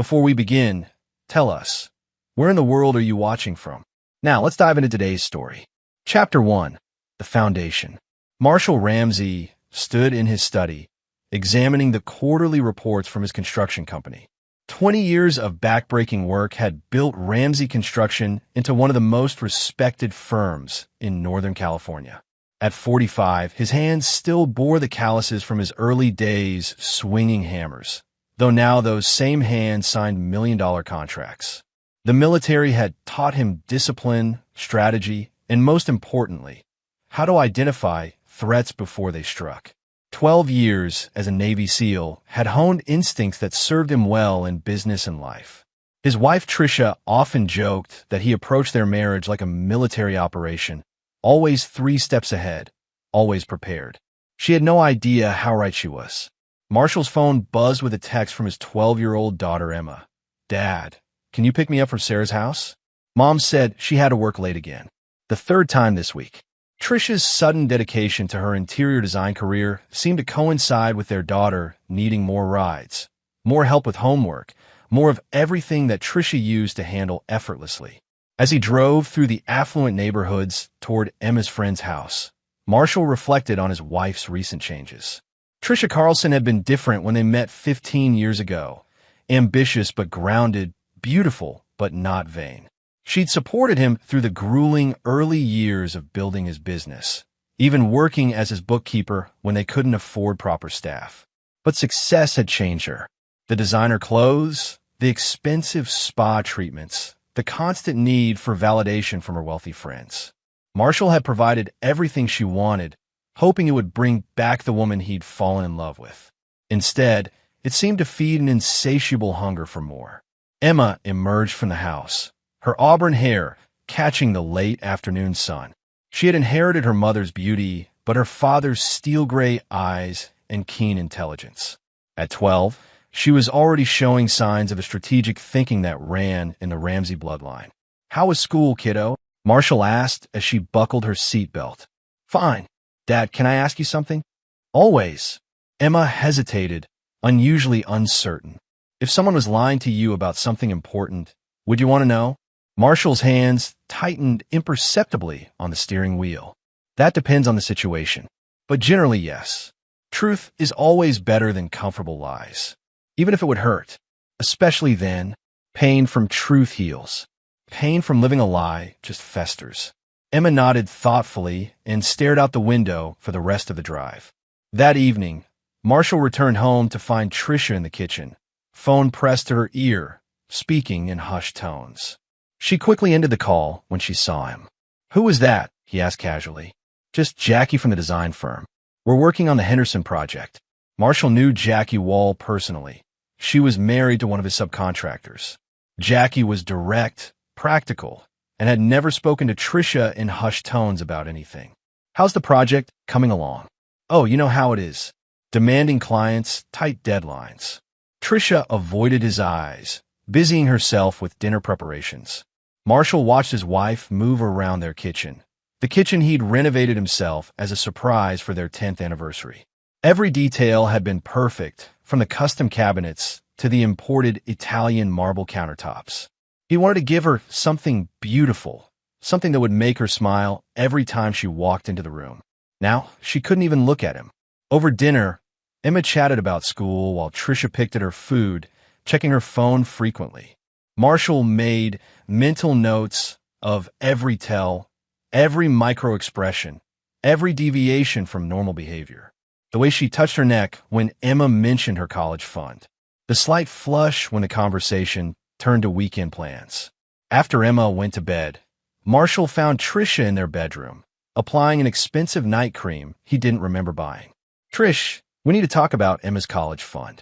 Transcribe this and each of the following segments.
Before we begin, tell us, where in the world are you watching from? Now, let's dive into today's story. Chapter 1. The Foundation. Marshall Ramsey stood in his study, examining the quarterly reports from his construction company. 20 years of backbreaking work had built Ramsey Construction into one of the most respected firms in Northern California. At 45, his hands still bore the calluses from his early days swinging hammers, though now those same hands signed million-dollar contracts. The military had taught him discipline, strategy, and most importantly, how to identify threats before they struck. 12 years as a Navy SEAL had honed instincts that served him well in business and life. His wife Tricia often joked that he approached their marriage like a military operation, always 3 steps ahead, always prepared. She had no idea how right she was. Marshall's phone buzzed with a text from his 12-year-old daughter Emma. "Dad, can you pick me up from Sarah's house?" Mom said she had to work late again. The 3rd time this week. Tricia's sudden dedication to her interior design career seemed to coincide with their daughter needing more rides, more help with homework, more of everything that Tricia used to handle effortlessly. As he drove through the affluent neighborhoods toward Emma's friend's house, Marshall reflected on his wife's recent changes. Tricia Carlson had been different when they met 15 years ago, ambitious but grounded, beautiful but not vain. She'd supported him through the grueling early years of building his business, even working as his bookkeeper when they couldn't afford proper staff. But success had changed her. The designer clothes, the expensive spa treatments, the constant need for validation from her wealthy friends. Marshall had provided everything she wanted, hoping it would bring back the woman he'd fallen in love with. Instead, it seemed to feed an insatiable hunger for more. Emma emerged from the house, her auburn hair catching the late afternoon sun. She had inherited her mother's beauty, but her father's steel-gray eyes and keen intelligence. At 12, she was already showing signs of a strategic thinking that ran in the Ramsey bloodline. "How was school, kiddo?" Marshall asked as she buckled her seatbelt. "Fine. Dad, can I ask you something?" "Always." Emma hesitated, unusually uncertain. "If someone was lying to you about something important, would you want to know?" Marshall's hands tightened imperceptibly on the steering wheel. "That depends on the situation, but generally yes. Truth is always better than comfortable lies, even if it would hurt. Especially then, pain from truth heals. Pain from living a lie just festers." Emma nodded thoughtfully and stared out the window for the rest of the drive. That evening, Marshall returned home to find Tricia in the kitchen, phone pressed to her ear, speaking in hushed tones. She quickly ended the call when she saw him. "Who was that?" he asked casually. "Just Jackie from the design firm. We're working on the Henderson project." Marshall knew Jackie Wall personally. She was married to one of his subcontractors. Jackie was direct, practical, and had never spoken to Tricia in hushed tones about anything. "How's the project coming along?" "Oh, you know how it is. Demanding clients, tight deadlines." Tricia avoided his eyes, busying herself with dinner preparations. Marshall watched his wife move around their kitchen, the kitchen he'd renovated himself as a surprise for their 10th anniversary. Every detail had been perfect, from the custom cabinets to the imported Italian marble countertops. He wanted to give her something beautiful, something that would make her smile every time she walked into the room. Now, she couldn't even look at him. Over dinner, Emma chatted about school while Tricia picked at her food, checking her phone frequently. Marshall made mental notes of every tell, every micro-expression, every deviation from normal behavior. The way she touched her neck when Emma mentioned her college fund. The slight flush when the conversation turned to weekend plans. After Emma went to bed, Marshall found Tricia in their bedroom, applying an expensive night cream he didn't remember buying. "Trish, we need to talk about Emma's college fund."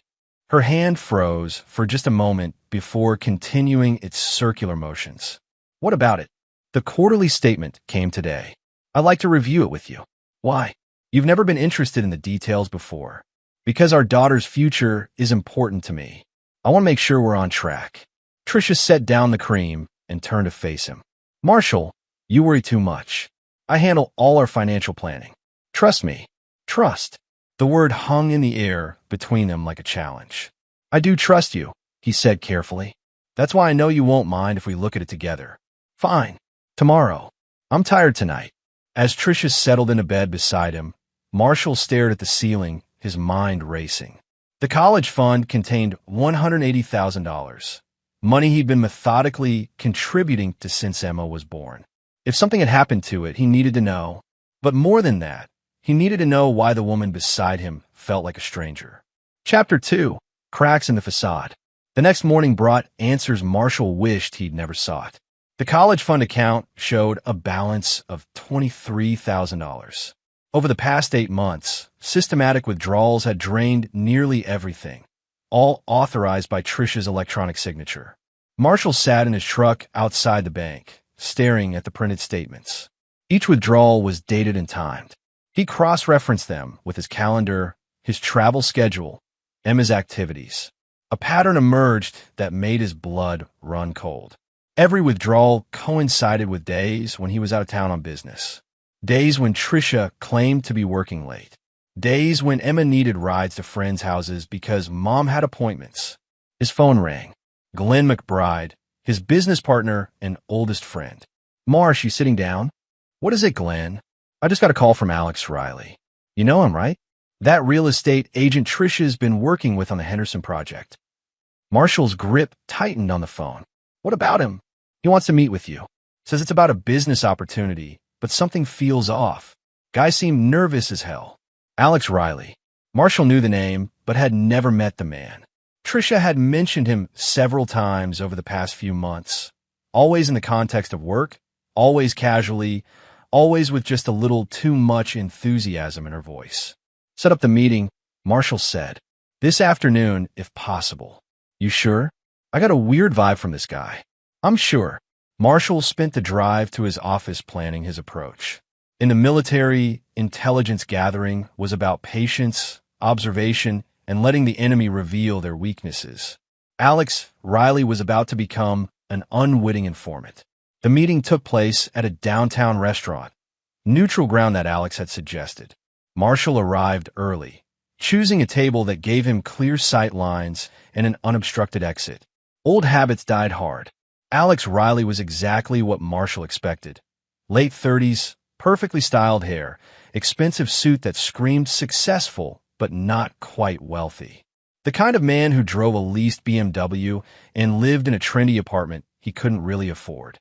Her hand froze for just a moment before continuing its circular motions. "What about it?" "The quarterly statement came today. I'd like to review it with you." "Why?" "You've never been interested in the details before." "Because our daughter's future is important to me. I want to make sure we're on track." Tricia set down the cream and turned to face him. "Marshall, you worry too much. I handle all our financial planning. Trust me." "Trust." The word hung in the air between them like a challenge. "I do trust you. he said carefully. That's why I know you won't mind if we look at it together. Fine. Tomorrow. I'm tired tonight. As Tricia settled into bed beside him, Marshall stared at the ceiling, his mind racing. The college fund contained $180,000, money he'd been methodically contributing to since Emma was born. If something had happened to it, he needed to know. But more than that, he needed to know why the woman beside him felt like a stranger. Chapter 2. Cracks in the Facade. The next morning brought answers Marshall wished he'd never sought. The college fund account showed a balance of $23,000. Over the past 8 months, systematic withdrawals had drained nearly everything, all authorized by Tricia's electronic signature. Marshall sat in his truck outside the bank, staring at the printed statements. Each withdrawal was dated and timed. He cross-referenced them with his calendar, his travel schedule, Emma's activities. A pattern emerged that made his blood run cold. Every withdrawal coincided with days when he was out of town on business. Days when Tricia claimed to be working late. Days when Emma needed rides to friends' houses because Mom had appointments. His phone rang. Glenn McBride, his business partner and oldest friend. Marsh, you sitting down? What is it, Glenn? I just got a call from Alex Riley. You know him, right? That real estate agent Tricia's been working with on the Henderson project. Marshall's grip tightened on the phone. What about him? He wants to meet with you. Says it's about a business opportunity, but something feels off. Guy seemed nervous as hell. Alex Riley. Marshall knew the name, but had never met the man. Tricia had mentioned him several times over the past few months, always in the context of work, always casually, always with just a little too much enthusiasm in her voice. Set up the meeting, Marshall said. This afternoon, if possible. You sure? I got a weird vibe from this guy. I'm sure. Marshall spent the drive to his office planning his approach. In the military, intelligence gathering was about patience, observation, and letting the enemy reveal their weaknesses. Alex Riley was about to become an unwitting informant. The meeting took place at a downtown restaurant, neutral ground that Alex had suggested. Marshall arrived early, choosing a table that gave him clear sight lines and an unobstructed exit. Old habits died hard. Alex Riley was exactly what Marshall expected. Late 30s, perfectly styled hair, expensive suit that screamed successful but not quite wealthy. The kind of man who drove a leased BMW and lived in a trendy apartment he couldn't really afford.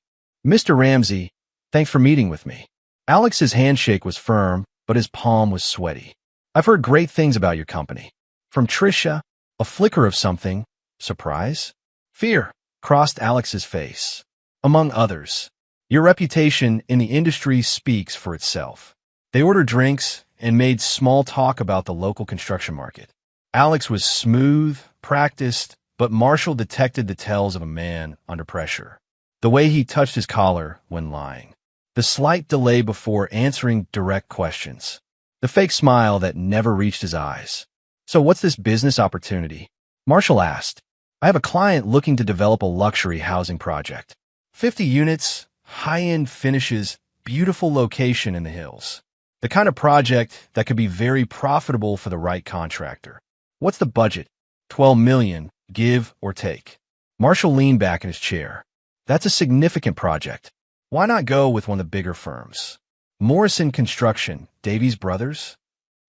Mr. Ramsey, thanks for meeting with me. Alex's handshake was firm, but his palm was sweaty. I've heard great things about your company. From Tricia, a flicker of something, surprise, fear, crossed Alex's face. Among others, your reputation in the industry speaks for itself. They ordered drinks and made small talk about the local construction market. Alex was smooth, practiced, but Marshall detected the tells of a man under pressure. The way he touched his collar when lying. The slight delay before answering direct questions. The fake smile that never reached his eyes. So what's this business opportunity? Marshall asked. I have a client looking to develop a luxury housing project. 50 units, high-end finishes, beautiful location in the hills. The kind of project that could be very profitable for the right contractor. What's the budget? $12 million, give or take. Marshall leaned back in his chair. That's a significant project. Why not go with one of the bigger firms? Morrison Construction, Davies Brothers?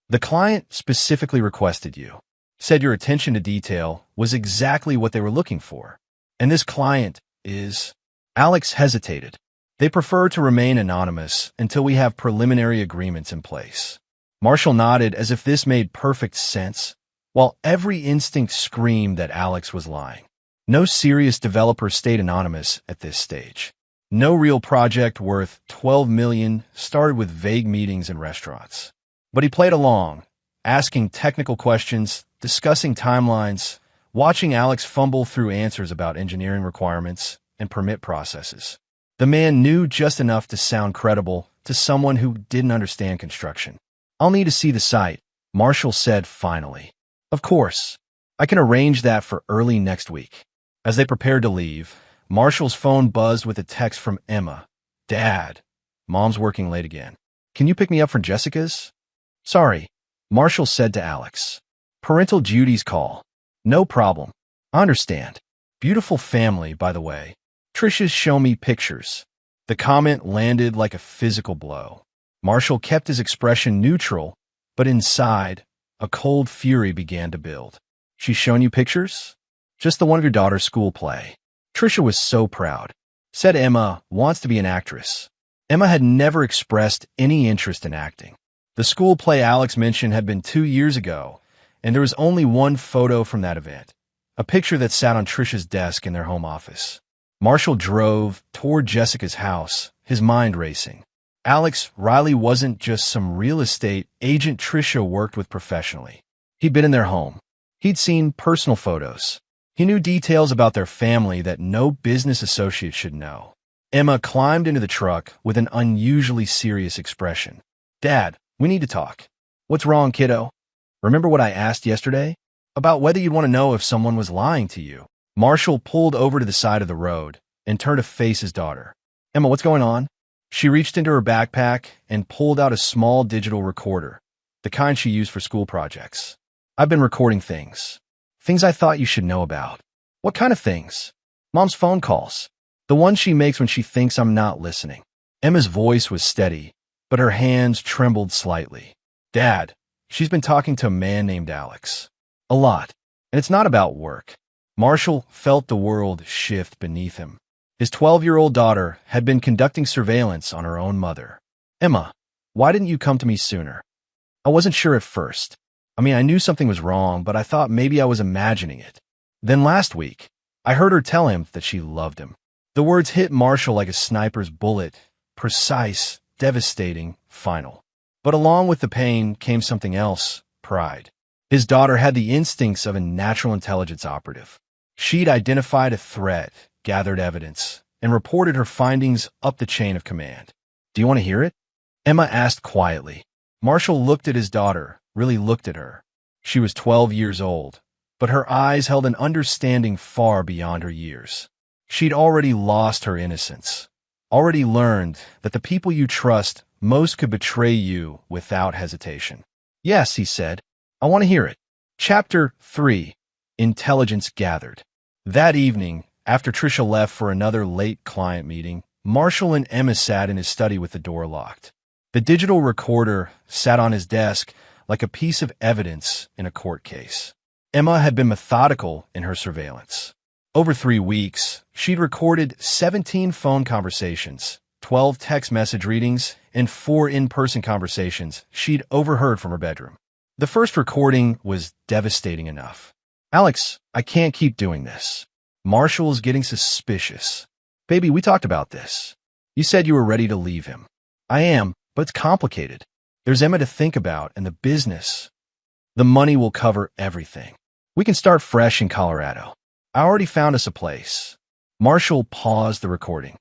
The client specifically requested you. Said your attention to detail was exactly what they were looking for. And this client is... Alex hesitated. They prefer to remain anonymous until we have preliminary agreements in place. Marshall nodded as if this made perfect sense, while every instinct screamed that Alex was lying. No serious developer stayed anonymous at this stage. No real project worth $12 million started with vague meetings in restaurants. But he played along, asking technical questions, discussing timelines, watching Alex fumble through answers about engineering requirements and permit processes. The man knew just enough to sound credible to someone who didn't understand construction. I'll need to see the site, Marshall said finally. Of course. I can arrange that for early next week. As they prepared to leave, Marshall's phone buzzed with a text from Emma. Dad, Mom's working late again. Can you pick me up from Jessica's? Sorry, Marshall said to Alex. Parental duties call. No problem. I understand. Beautiful family, by the way. Trisha's show me pictures. The comment landed like a physical blow. Marshall kept his expression neutral, but inside, a cold fury began to build. She's shown you pictures? Just the one of your daughter's school play. Trisha was so proud. Said Emma wants to be an actress. Emma had never expressed any interest in acting. The school play Alex mentioned had been 2 years ago, and there was only one photo from that event, a picture that sat on Trisha's desk in their home office. Marshall drove toward Jessica's house, his mind racing. Alex Riley wasn't just some real estate agent Trisha worked with professionally. He'd been in their home. He'd seen personal photos. He knew details about their family that no business associate should know. Emma climbed into the truck with an unusually serious expression. Dad, we need to talk. What's wrong, kiddo? Remember what I asked yesterday? About whether you'd want to know if someone was lying to you. Marshall pulled over to the side of the road and turned to face his daughter. Emma, what's going on? She reached into her backpack and pulled out a small digital recorder, the kind she used for school projects. I've been recording things. Things I thought you should know about. What kind of things? Mom's phone calls. The ones she makes when she thinks I'm not listening. Emma's voice was steady, but her hands trembled slightly. Dad, she's been talking to a man named Alex. A lot. And it's not about work. Marshall felt the world shift beneath him. His 12-year-old daughter had been conducting surveillance on her own mother. Emma, why didn't you come to me sooner? I wasn't sure at first. I knew something was wrong, but I thought maybe I was imagining it. Then last week, I heard her tell him that she loved him. The words hit Marshall like a sniper's bullet, precise, devastating, final. But along with the pain came something else, pride. His daughter had the instincts of a natural intelligence operative. She'd identified a threat, gathered evidence, and reported her findings up the chain of command. Do you want to hear it? Emma asked quietly. Marshall looked at his daughter, really looked at her. She was 12 years old, but her eyes held an understanding far beyond her years. She'd already lost her innocence, already learned that the people you trust most could betray you without hesitation. Yes, he said. I want to hear it. Chapter 3. Intelligence Gathered. That evening, after Trisha left for another late client meeting, Marshall and Emma sat in his study with the door locked. The digital recorder sat on his desk like a piece of evidence in a court case. Emma had been methodical in her surveillance. Over 3 weeks, she'd recorded 17 phone conversations, 12 text message readings, and 4 in-person conversations she'd overheard from her bedroom. The first recording was devastating enough. Alex, I can't keep doing this. Marshall's getting suspicious. Baby, we talked about this. You said you were ready to leave him. I am, but it's complicated. There's Emma to think about and the business. The money will cover everything. We can start fresh in Colorado. I already found us a place. Marshall paused the recording.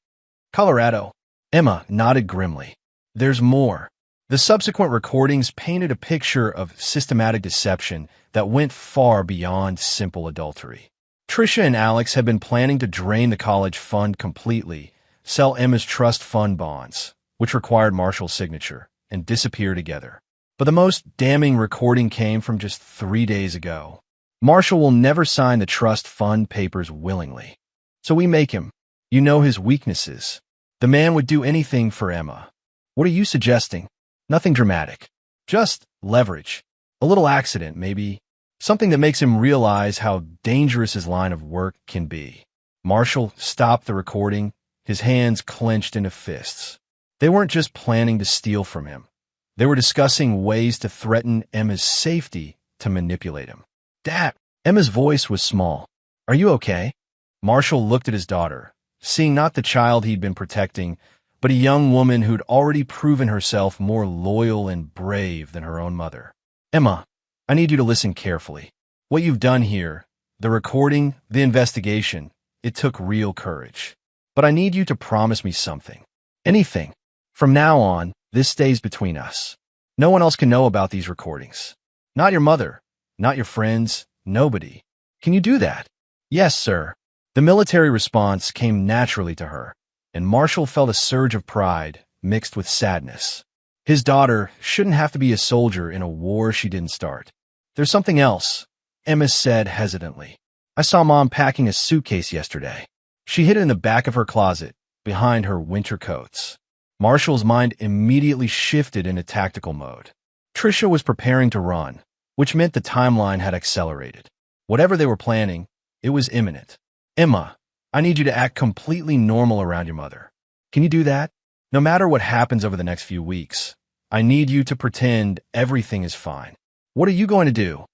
Colorado. Emma nodded grimly. There's more. The subsequent recordings painted a picture of systematic deception that went far beyond simple adultery. Trisha and Alex had been planning to drain the college fund completely, sell Emma's trust fund bonds, which required Marshall's signature, and disappear together. But the most damning recording came from just 3 days ago. Marshall will never sign the trust fund papers willingly. So we make him. You know his weaknesses. The man would do anything for Emma. What are you suggesting? Nothing dramatic. Just leverage. A little accident, maybe. Something that makes him realize how dangerous his line of work can be. Marshall stopped the recording, his hands clenched into fists. They weren't just planning to steal from him. They were discussing ways to threaten Emma's safety to manipulate him. Dad! Emma's voice was small. Are you okay? Marshall looked at his daughter, seeing not the child he'd been protecting, but a young woman who'd already proven herself more loyal and brave than her own mother. Emma, I need you to listen carefully. What you've done here, the recording, the investigation, it took real courage. But I need you to promise me something. Anything. From now on, this stays between us. No one else can know about these recordings. Not your mother, not your friends, nobody. Can you do that? Yes, sir. The military response came naturally to her, and Marshall felt a surge of pride mixed with sadness. His daughter shouldn't have to be a soldier in a war she didn't start. There's something else, Emma said hesitantly. I saw Mom packing a suitcase yesterday. She hid it in the back of her closet, behind her winter coats. Marshall's mind immediately shifted into tactical mode. Trisha was preparing to run, which meant the timeline had accelerated. Whatever they were planning, it was imminent. Emma, I need you to act completely normal around your mother. Can you do that? No matter what happens over the next few weeks, I need you to pretend everything is fine. What are you going to do?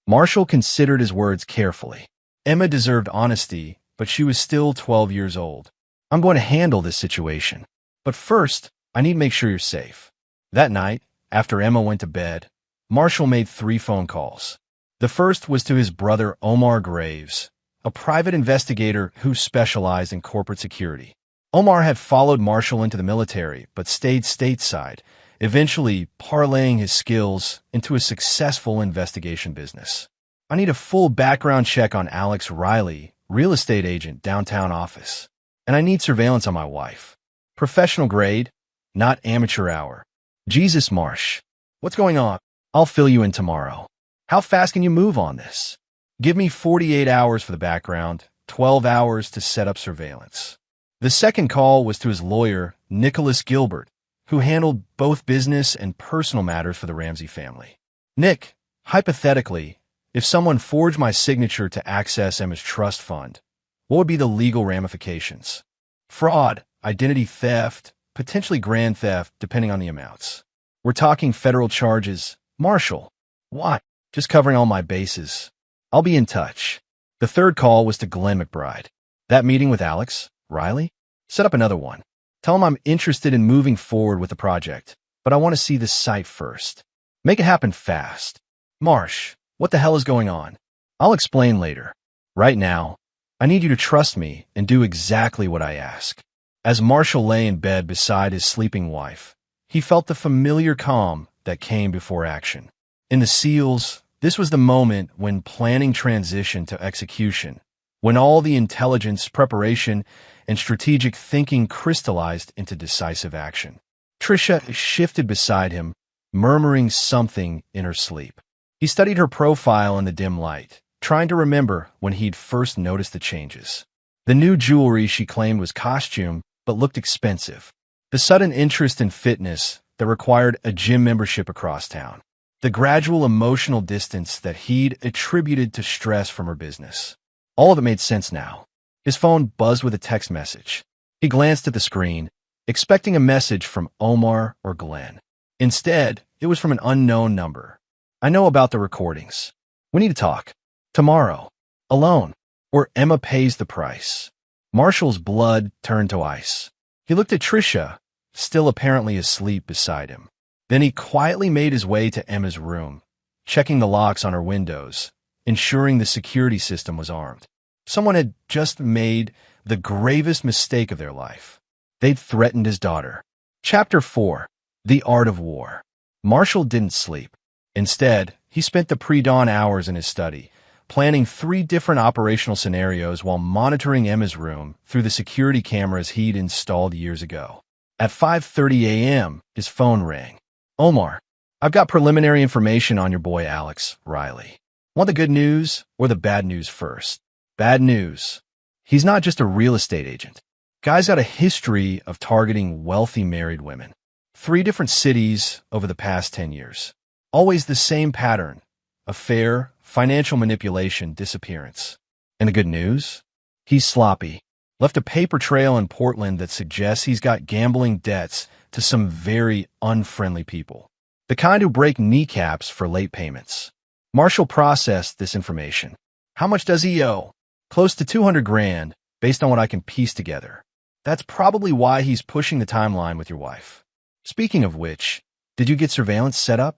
Marshall considered his words carefully. Emma deserved honesty, but she was still 12 years old. I'm going to handle this situation. But first, I need to make sure you're safe. That night, after Emma went to bed, Marshall made 3 phone calls. The first was to his brother Omar Graves, a private investigator who specialized in corporate security. Omar had followed Marshall into the military, but stayed stateside, eventually parlaying his skills into a successful investigation business. I need a full background check on Alex Riley, real estate agent, downtown office. And I need surveillance on my wife. Professional grade, not amateur hour. Jesus, Marsh. What's going on? I'll fill you in tomorrow. How fast can you move on this? Give me 48 hours for the background, 12 hours to set up surveillance. The second call was to his lawyer, Nicholas Gilbert, who handled both business and personal matters for the Ramsey family. Nick, hypothetically, if someone forged my signature to access Emma's trust fund, what would be the legal ramifications? Fraud, identity theft, potentially grand theft, depending on the amounts. We're talking federal charges. Marshall, why? Just covering all my bases. I'll be in touch. The third call was to Glenn McBride. That meeting with Alex Riley? Set up another one. Tell him I'm interested in moving forward with the project, but I want to see the site first. Make it happen fast. Marsh, what the hell is going on? I'll explain later. Right now, I need you to trust me and do exactly what I ask. As Marshall lay in bed beside his sleeping wife, he felt the familiar calm that came before action. In the SEALs, this was the moment when planning transitioned to execution, when all the intelligence, preparation, and strategic thinking crystallized into decisive action. Trisha shifted beside him, murmuring something in her sleep. He studied her profile in the dim light, trying to remember when he'd first noticed the changes. The new jewelry she claimed was costume, but looked expensive. The sudden interest in fitness that required a gym membership across town. The gradual emotional distance that he'd attributed to stress from her business. All of it made sense now. His phone buzzed with a text message. He glanced at the screen, expecting a message from Omar or Glenn. Instead, it was from an unknown number. I know about the recordings. We need to talk. Tomorrow. Alone. Or Emma pays the price. Marshall's blood turned to ice. He looked at Trisha, still apparently asleep beside him. Then he quietly made his way to Emma's room, checking the locks on her windows, ensuring the security system was armed. Someone had just made the gravest mistake of their life. They'd threatened his daughter. Chapter 4. The Art of War. Marshall didn't sleep. Instead, he spent the pre-dawn hours in his study, planning 3 different operational scenarios while monitoring Emma's room through the security cameras he'd installed years ago. At 5:30 a.m., his phone rang. Omar, I've got preliminary information on your boy Alex Riley. Want the good news or the bad news first? Bad news. He's not just a real estate agent. Guy's got a history of targeting wealthy married women. 3 different cities over the past 10 years. Always the same pattern. Affair, financial manipulation, disappearance. And the good news? He's sloppy. Left a paper trail in Portland that suggests he's got gambling debts to some very unfriendly people. The kind who break kneecaps for late payments. Marshall processed this information. How much does he owe? Close to 200 grand, based on what I can piece together. That's probably why he's pushing the timeline with your wife. Speaking of which, did you get surveillance set up?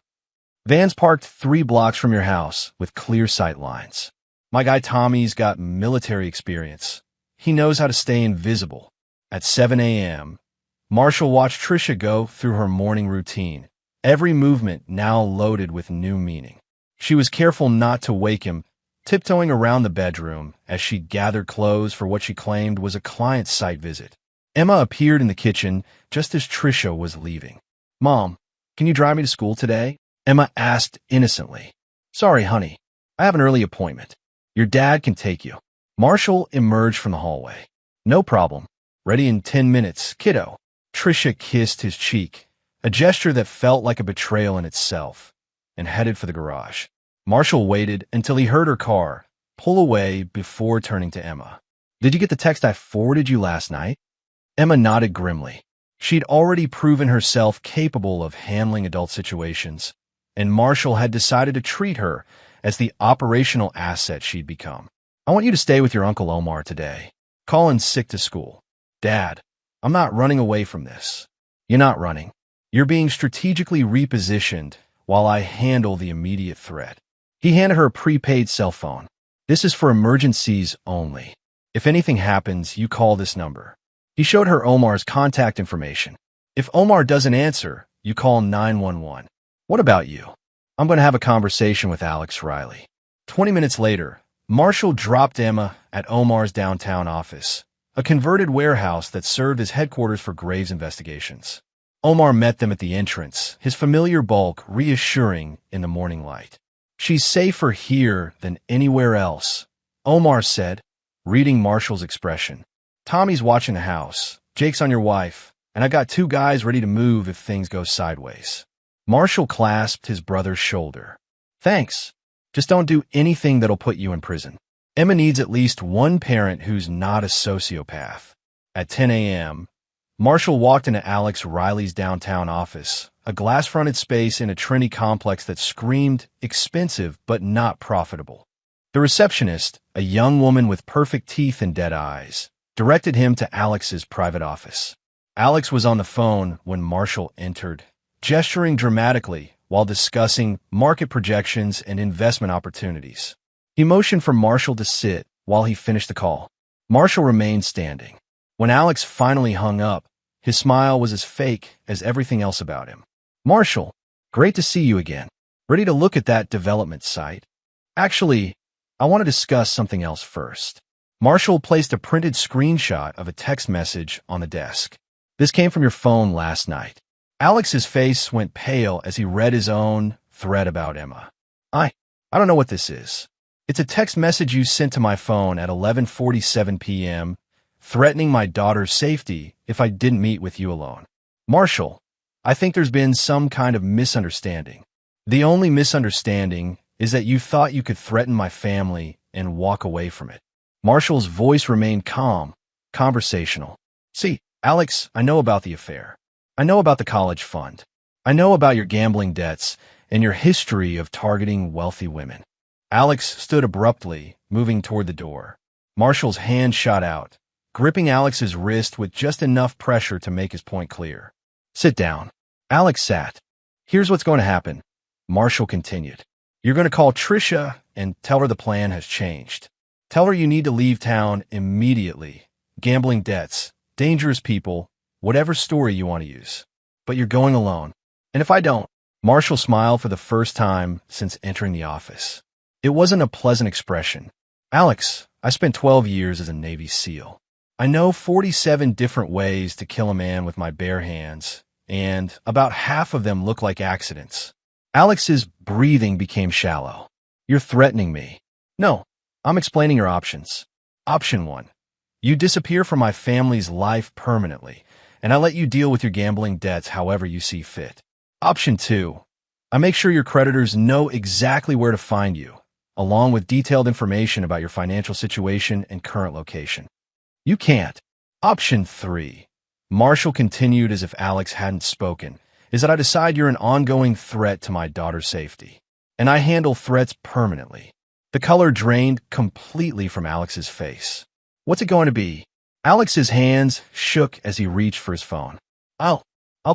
Vans parked 3 blocks from your house with clear sight lines. My guy Tommy's got military experience. He knows how to stay invisible. At 7 a.m., Marshall watched Trisha go through her morning routine, every movement now loaded with new meaning. She was careful not to wake him, tiptoeing around the bedroom as she gathered clothes for what she claimed was a client site visit. Emma appeared in the kitchen just as Trisha was leaving. Mom, can you drive me to school today? Emma asked innocently. Sorry, honey. I have an early appointment. Your dad can take you. Marshall emerged from the hallway. No problem. Ready in 10 minutes, kiddo. Trisha kissed his cheek, a gesture that felt like a betrayal in itself, and headed for the garage. Marshall waited until he heard her car pull away before turning to Emma. Did you get the text I forwarded you last night? Emma nodded grimly. She'd already proven herself capable of handling adult situations, and Marshall had decided to treat her as the operational asset she'd become. I want you to stay with your Uncle Omar today. Colin's sick to school. Dad, I'm not running away from this. You're not running. You're being strategically repositioned while I handle the immediate threat. He handed her a prepaid cell phone. This is for emergencies only. If anything happens, you call this number. He showed her Omar's contact information. If Omar doesn't answer, you call 911. What about you? I'm going to have a conversation with Alex Riley. 20 minutes later, Marshall dropped Emma at Omar's downtown office, a converted warehouse that served as headquarters for Graves investigations. Omar met them at the entrance, his familiar bulk reassuring in the morning light. She's safer here than anywhere else, Omar said, reading Marshall's expression. Tommy's watching the house, Jake's on your wife, and I got 2 guys ready to move if things go sideways. Marshall clasped his brother's shoulder. Thanks. Just don't do anything that'll put you in prison. Emma needs at least one parent who's not a sociopath. At 10 a.m., Marshall walked into Alex Riley's downtown office, a glass-fronted space in a trendy complex that screamed expensive but not profitable. The receptionist, a young woman with perfect teeth and dead eyes, directed him to Alex's private office. Alex was on the phone when Marshall entered, gesturing dramatically while discussing market projections and investment opportunities. He motioned for Marshall to sit while he finished the call. Marshall remained standing. When Alex finally hung up, his smile was as fake as everything else about him. Marshall, great to see you again. Ready to look at that development site? Actually, I want to discuss something else first. Marshall placed a printed screenshot of a text message on the desk. This came from your phone last night. Alex's face went pale as he read his own thread about Emma. I don't know what this is. It's a text message you sent to my phone at 11:47 p.m., threatening my daughter's safety if I didn't meet with you alone. Marshall, I think there's been some kind of misunderstanding. The only misunderstanding is that you thought you could threaten my family and walk away from it. Marshall's voice remained calm, conversational. See, Alex, I know about the affair. I know about the college fund. I know about your gambling debts and your history of targeting wealthy women. Alex stood abruptly, moving toward the door. Marshall's hand shot out, gripping Alex's wrist with just enough pressure to make his point clear. Sit down. Alex sat. Here's what's going to happen, Marshall continued. You're going to call Trisha and tell her the plan has changed. Tell her you need to leave town immediately. Gambling debts, dangerous people, whatever story you want to use. But you're going alone. And if I don't, Marshall smiled for the first time since entering the office. It wasn't a pleasant expression. Alex, I spent 12 years as a Navy SEAL. I know 47 different ways to kill a man with my bare hands, and about half of them look like accidents. Alex's breathing became shallow. You're threatening me. No, I'm explaining your options. Option 1. You disappear from my family's life permanently, and I let you deal with your gambling debts however you see fit. Option 2. I make sure your creditors know exactly where to find you, along with detailed information about your financial situation and current location. You can't. Option 3. Marshall continued as if Alex hadn't spoken, is that I decide you're an ongoing threat to my daughter's safety, and I handle threats permanently. The color drained completely from Alex's face. What's it going to be? Alex's hands shook as he reached for his phone. I'll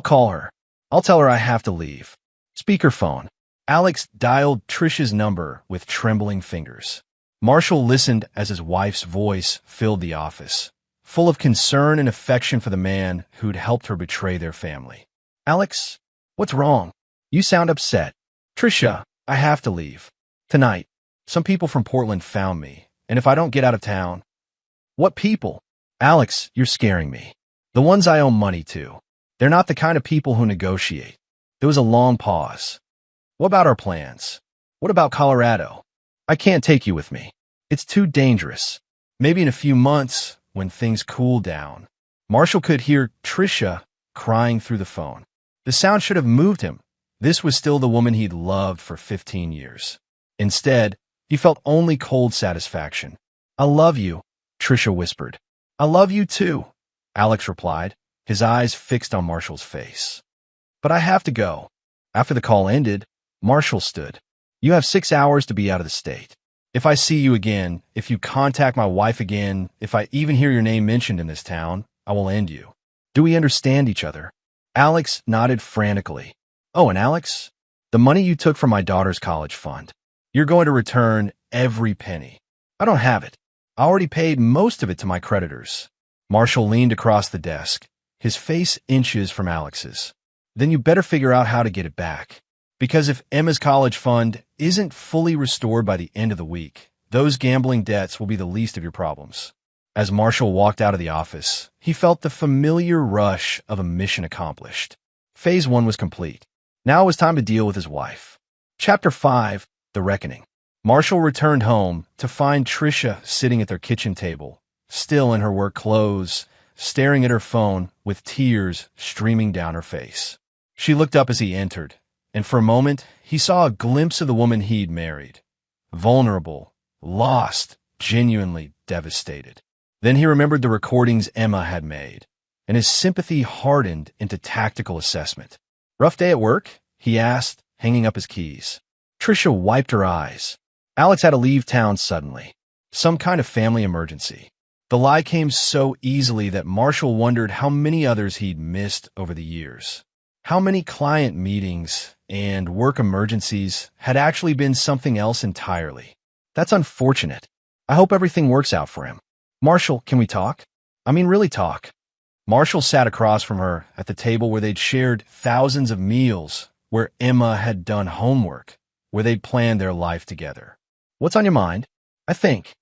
call her. I'll tell her I have to leave. Speakerphone. Alex dialed Trisha's number with trembling fingers. Marshall listened as his wife's voice filled the office, full of concern and affection for the man who'd helped her betray their family. Alex, what's wrong? You sound upset. Trisha, I have to leave. Tonight, some people from Portland found me, and if I don't get out of town... What people? Alex, you're scaring me. The ones I owe money to. They're not the kind of people who negotiate. There was a long pause. What about our plans? What about Colorado? I can't take you with me. It's too dangerous. Maybe in a few months, when things cool down. Marshall could hear Tricia crying through the phone. The sound should have moved him. This was still the woman he'd loved for 15 years. Instead, he felt only cold satisfaction. "I love you," Tricia whispered. "I love you too," Alex replied, his eyes fixed on Marshall's face. "But I have to go." After the call ended, Marshall stood. "You have 6 hours to be out of the state. If I see you again, if you contact my wife again, if I even hear your name mentioned in this town, I will end you. Do we understand each other?" Alex nodded frantically. "Oh, and Alex, the money you took from my daughter's college fund, you're going to return every penny." "I don't have it. I already paid most of it to my creditors." Marshall leaned across the desk, his face inches from Alex's. "Then you better figure out how to get it back. Because if Emma's college fund isn't fully restored by the end of the week, those gambling debts will be the least of your problems." As Marshall walked out of the office, he felt the familiar rush of a mission accomplished. Phase 1 was complete. Now it was time to deal with his wife. Chapter 5, The Reckoning. Marshall returned home to find Tricia sitting at their kitchen table, still in her work clothes, staring at her phone with tears streaming down her face. She looked up as he entered, and for a moment he saw a glimpse of the woman he'd married. Vulnerable, lost, genuinely devastated. Then he remembered the recordings Emma had made, and his sympathy hardened into tactical assessment. "Rough day at work?" he asked, hanging up his keys. Tricia wiped her eyes. Alex had to leave town suddenly. Some kind of family emergency. The lie came so easily that Marshall wondered how many others he'd missed over the years. How many client meetings and work emergencies had actually been something else entirely. That's unfortunate. I hope everything works out for him. "Marshall, can we talk? I mean, really talk." Marshall sat across from her at the table where they'd shared thousands of meals, where Emma had done homework, where they'd planned their life together. "What's on your mind?" I think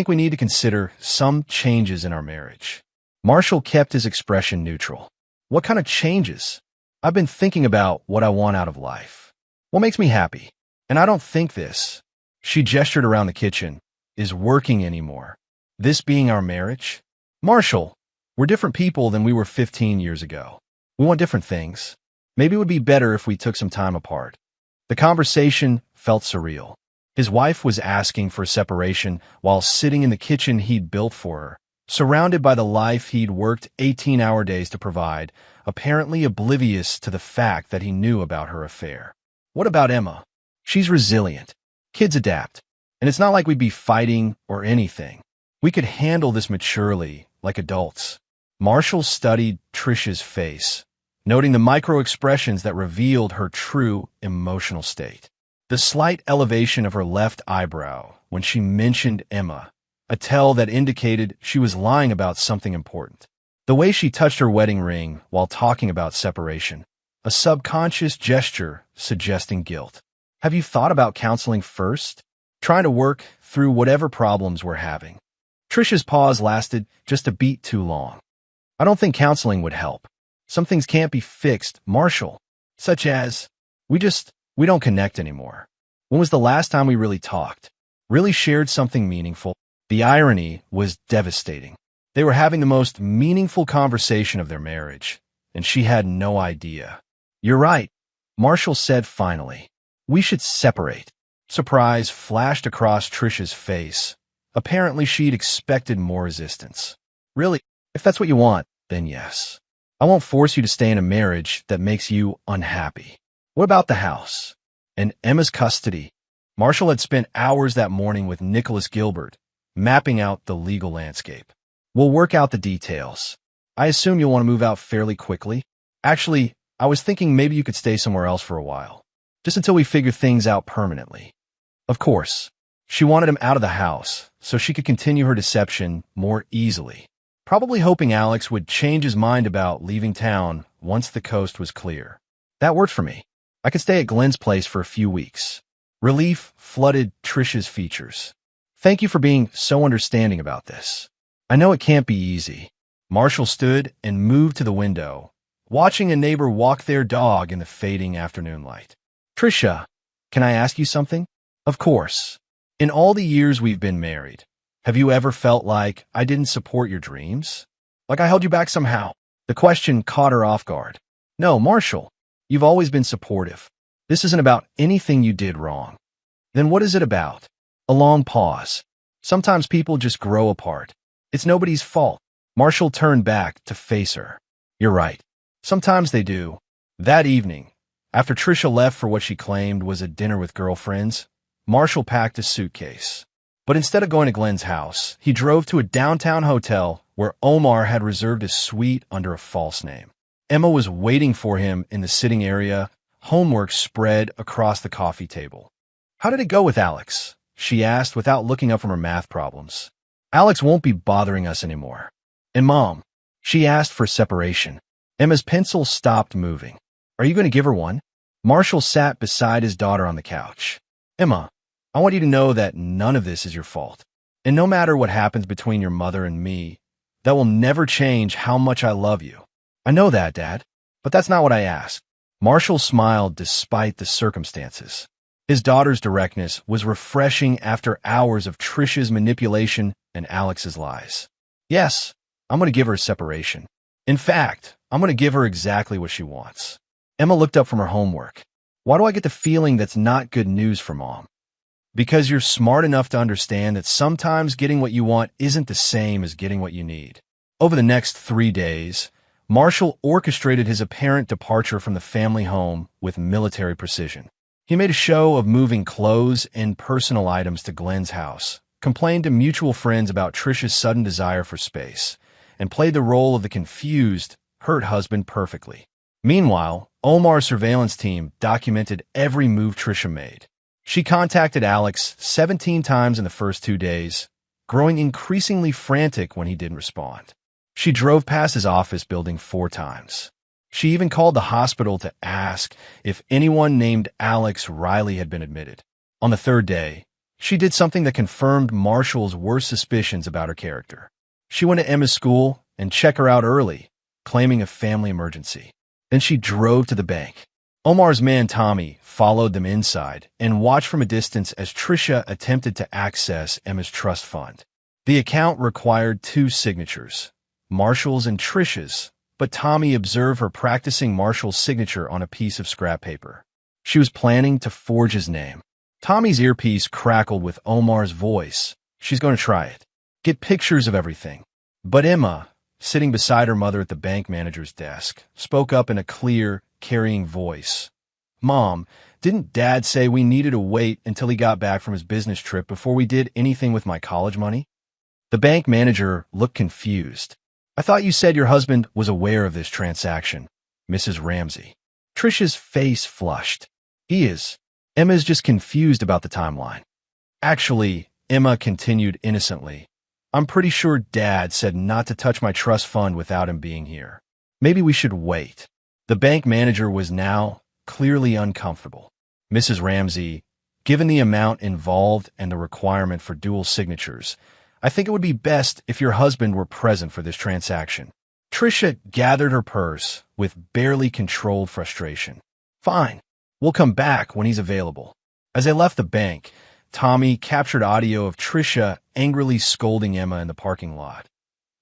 we need to consider some changes in our marriage." Marshall kept his expression neutral. "What kind of changes?" "I've been thinking about what I want out of life. What makes me happy? And I don't think this," she gestured around the kitchen, "is working anymore. This being our marriage? Marshall, we're different people than we were 15 years ago. We want different things. Maybe it would be better if we took some time apart." The conversation felt surreal. His wife was asking for separation while sitting in the kitchen he'd built for her, surrounded by the life he'd worked 18-hour days to provide, apparently oblivious to the fact that he knew about her affair. What about Emma? She's resilient. Kids adapt. And it's not like we'd be fighting or anything. We could handle this maturely, like adults. Marshall studied Tricia's face, noting the micro-expressions that revealed her true emotional state. The slight elevation of her left eyebrow when she mentioned Emma, a tell that indicated she was lying about something important. The way she touched her wedding ring while talking about separation, a subconscious gesture suggesting guilt. "Have you thought about counseling first? Trying to work through whatever problems we're having?" Tricia's pause lasted just a beat too long. "I don't think counseling would help. Some things can't be fixed, Marshall. Such as, we don't connect anymore. When was the last time we really talked? Really shared something meaningful?" The irony was devastating. They were having the most meaningful conversation of their marriage, and she had no idea. "You're right," Marshall said finally. "We should separate." Surprise flashed across Tricia's face. Apparently she'd expected more resistance. "Really? If that's what you want, then yes. I won't force you to stay in a marriage that makes you unhappy." "What about the house? And Emma's custody?" Marshall had spent hours that morning with Nicholas Gilbert, mapping out the legal landscape. "We'll work out the details. I assume you'll want to move out fairly quickly. Actually, I was thinking maybe you could stay somewhere else for a while, just until we figure things out permanently." Of course, she wanted him out of the house so she could continue her deception more easily, probably hoping Alex would change his mind about leaving town once the coast was clear. "That worked for me. I could stay at Glenn's place for a few weeks." Relief flooded Tricia's features. "Thank you for being so understanding about this. I know it can't be easy." Marshall stood and moved to the window, watching a neighbor walk their dog in the fading afternoon light. "Tricia, can I ask you something?" "Of course." In all the years we've been married, have you ever felt like I didn't support your dreams? Like I held you back somehow? The question caught her off guard. No, Marshall, you've always been supportive. This isn't about anything you did wrong. Then what is it about? A long pause. Sometimes people just grow apart. It's nobody's fault. Marshall turned back to face her. You're right. Sometimes they do. That evening, after Trisha left for what she claimed was a dinner with girlfriends, Marshall packed his suitcase. But instead of going to Glenn's house, he drove to a downtown hotel where Omar had reserved a suite under a false name. Emma was waiting for him in the sitting area, homework spread across the coffee table. How did it go with Alex? She asked without looking up from her math problems. Alex won't be bothering us anymore. And Mom? She asked for separation. Emma's pencil stopped moving. Are you going to give her one? Marshall sat beside his daughter on the couch. Emma, I want you to know that none of this is your fault. And no matter what happens between your mother and me, that will never change how much I love you. I know that, Dad, but that's not what I asked. Marshall smiled despite the circumstances. His daughter's directness was refreshing after hours of Trisha's manipulation and Alex's lies. Yes, I'm going to give her a separation. In fact, I'm going to give her exactly what she wants. Emma looked up from her homework. Why do I get the feeling that's not good news for Mom? Because you're smart enough to understand that sometimes getting what you want isn't the same as getting what you need. Over the next 3 days, Marshall orchestrated his apparent departure from the family home with military precision. He made a show of moving clothes and personal items to Glenn's house, complained to mutual friends about Trisha's sudden desire for space, and played the role of the confused, hurt husband perfectly. Meanwhile, Omar's surveillance team documented every move Trisha made. She contacted Alex 17 times in the first 2 days, growing increasingly frantic when he didn't respond. She drove past his office building 4 times. She even called the hospital to ask if anyone named Alex Riley had been admitted. On the 3rd day, she did something that confirmed Marshall's worst suspicions about her character. She went to Emma's school and checked her out early, claiming a family emergency. Then she drove to the bank. Omar's man Tommy followed them inside and watched from a distance as Trisha attempted to access Emma's trust fund. The account required 2 signatures, Marshall's and Trisha's, but Tommy observed her practicing Marshall's signature on a piece of scrap paper. She was planning to forge his name. Tommy's earpiece crackled with Omar's voice. She's going to try it. Get pictures of everything. But Emma, sitting beside her mother at the bank manager's desk, spoke up in a clear, carrying voice. Mom, didn't Dad say we needed to wait until he got back from his business trip before we did anything with my college money? The bank manager looked confused. I thought you said your husband was aware of this transaction, Mrs. Ramsey. Trisha's face flushed. He is. Emma's just confused about the timeline. Actually, Emma continued innocently, I'm pretty sure Dad said not to touch my trust fund without him being here. Maybe we should wait. The bank manager was now clearly uncomfortable. Mrs. Ramsey, given the amount involved and the requirement for dual signatures, I think it would be best if your husband were present for this transaction. Trisha gathered her purse with barely controlled frustration. Fine. We'll come back when he's available. As they left the bank, Tommy captured audio of Trisha angrily scolding Emma in the parking lot.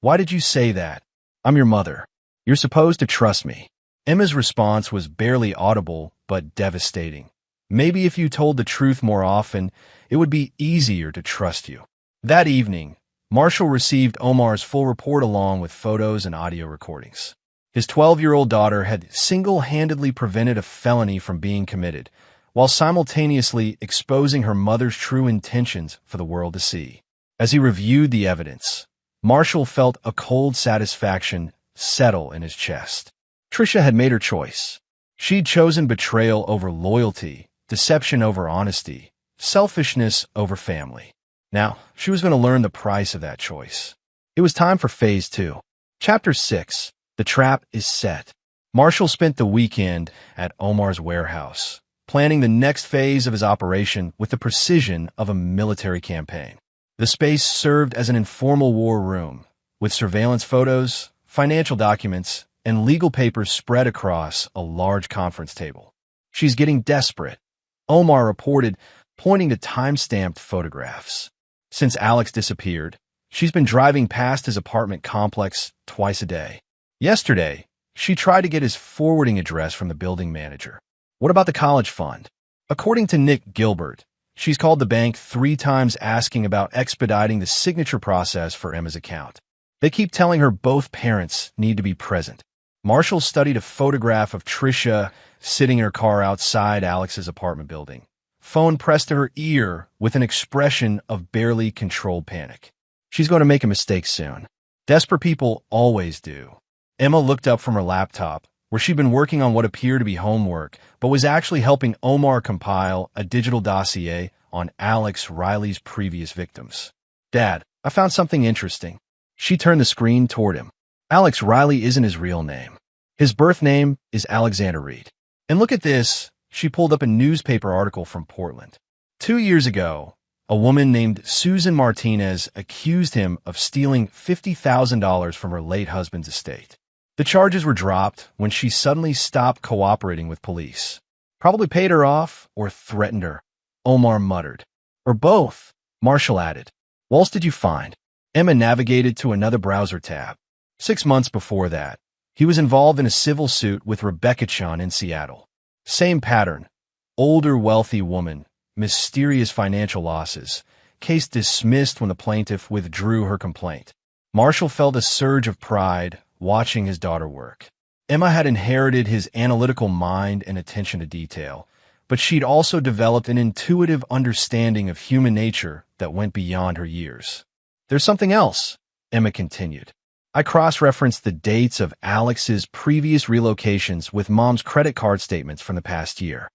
Why did you say that? I'm your mother. You're supposed to trust me. Emma's response was barely audible, but devastating. Maybe if you told the truth more often, it would be easier to trust you. That evening, Marshall received Omar's full report along with photos and audio recordings. His 12-year-old daughter had single-handedly prevented a felony from being committed, while simultaneously exposing her mother's true intentions for the world to see. As he reviewed the evidence, Marshall felt a cold satisfaction settle in his chest. Trisha had made her choice. She'd chosen betrayal over loyalty, deception over honesty, selfishness over family. Now, she was going to learn the price of that choice. It was time for Phase 2. Chapter 6. The Trap is Set. Marshall spent the weekend at Omar's warehouse, planning the next phase of his operation with the precision of a military campaign. The space served as an informal war room, with surveillance photos, financial documents, and legal papers spread across a large conference table. She's getting desperate. Omar reported, pointing to time-stamped photographs. Since Alex disappeared, she's been driving past his apartment complex twice a day. Yesterday, she tried to get his forwarding address from the building manager. What about the college fund? According to Nick Gilbert, she's called the bank 3 times asking about expediting the signature process for Emma's account. They keep telling her both parents need to be present. Marshall studied a photograph of Tricia sitting in her car outside Alex's apartment building. Phone pressed to her ear with an expression of barely controlled panic. She's going to make a mistake soon. Desperate people always do. Emma looked up from her laptop, where she'd been working on what appeared to be homework, but was actually helping Omar compile a digital dossier on Alex Riley's previous victims. Dad, I found something interesting. She turned the screen toward him. Alex Riley isn't his real name. His birth name is Alexander Reed. And look at this. She pulled up a newspaper article from Portland. 2 years ago, a woman named Susan Martinez accused him of stealing $50,000 from her late husband's estate. The charges were dropped when she suddenly stopped cooperating with police. Probably paid her off or threatened her, Omar muttered. Or both, Marshall added. What else did you find? Emma navigated to another browser tab. 6 months before that, he was involved in a civil suit with Rebecca Chun in Seattle. Same pattern. Older, wealthy woman, mysterious financial losses. Case dismissed when the plaintiff withdrew her complaint. Marshall felt a surge of pride watching his daughter work. Emma had inherited his analytical mind and attention to detail, but she'd also developed an intuitive understanding of human nature that went beyond her years. There's something else, Emma continued. I cross-referenced the dates of Alex's previous relocations with Mom's credit card statements from the past year.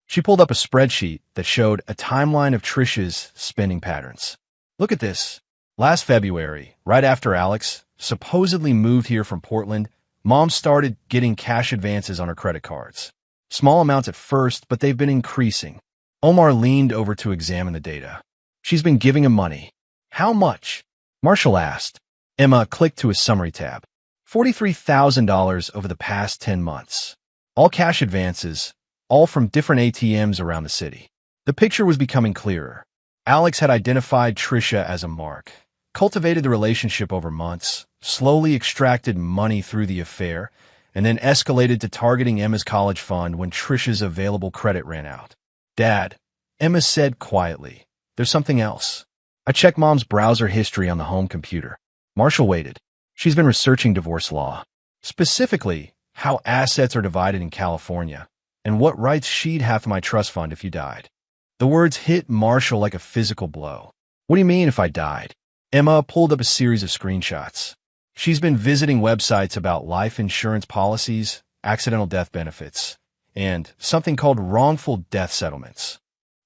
She pulled up a spreadsheet that showed a timeline of Tricia's spending patterns. Look at this. Last February, right after Alex supposedly moved here from Portland, Mom started getting cash advances on her credit cards. Small amounts at first, but they've been increasing. Omar leaned over to examine the data. She's been giving him money. How much? Marshall asked. Emma clicked to a summary tab. $43,000 over the past 10 months. All cash advances, all from different ATMs around the city. The picture was becoming clearer. Alex had identified Tricia as a mark, cultivated the relationship over months, slowly extracted money through the affair, and then escalated to targeting Emma's college fund when Tricia's available credit ran out. Dad, Emma said quietly, there's something else. I checked Mom's browser history on the home computer. Marshall waited. She's been researching divorce law, specifically how assets are divided in California and what rights she'd have to my trust fund if you died. The words hit Marshall like a physical blow. What do you mean if I died? Emma pulled up a series of screenshots. She's been visiting websites about life insurance policies, accidental death benefits, and something called wrongful death settlements.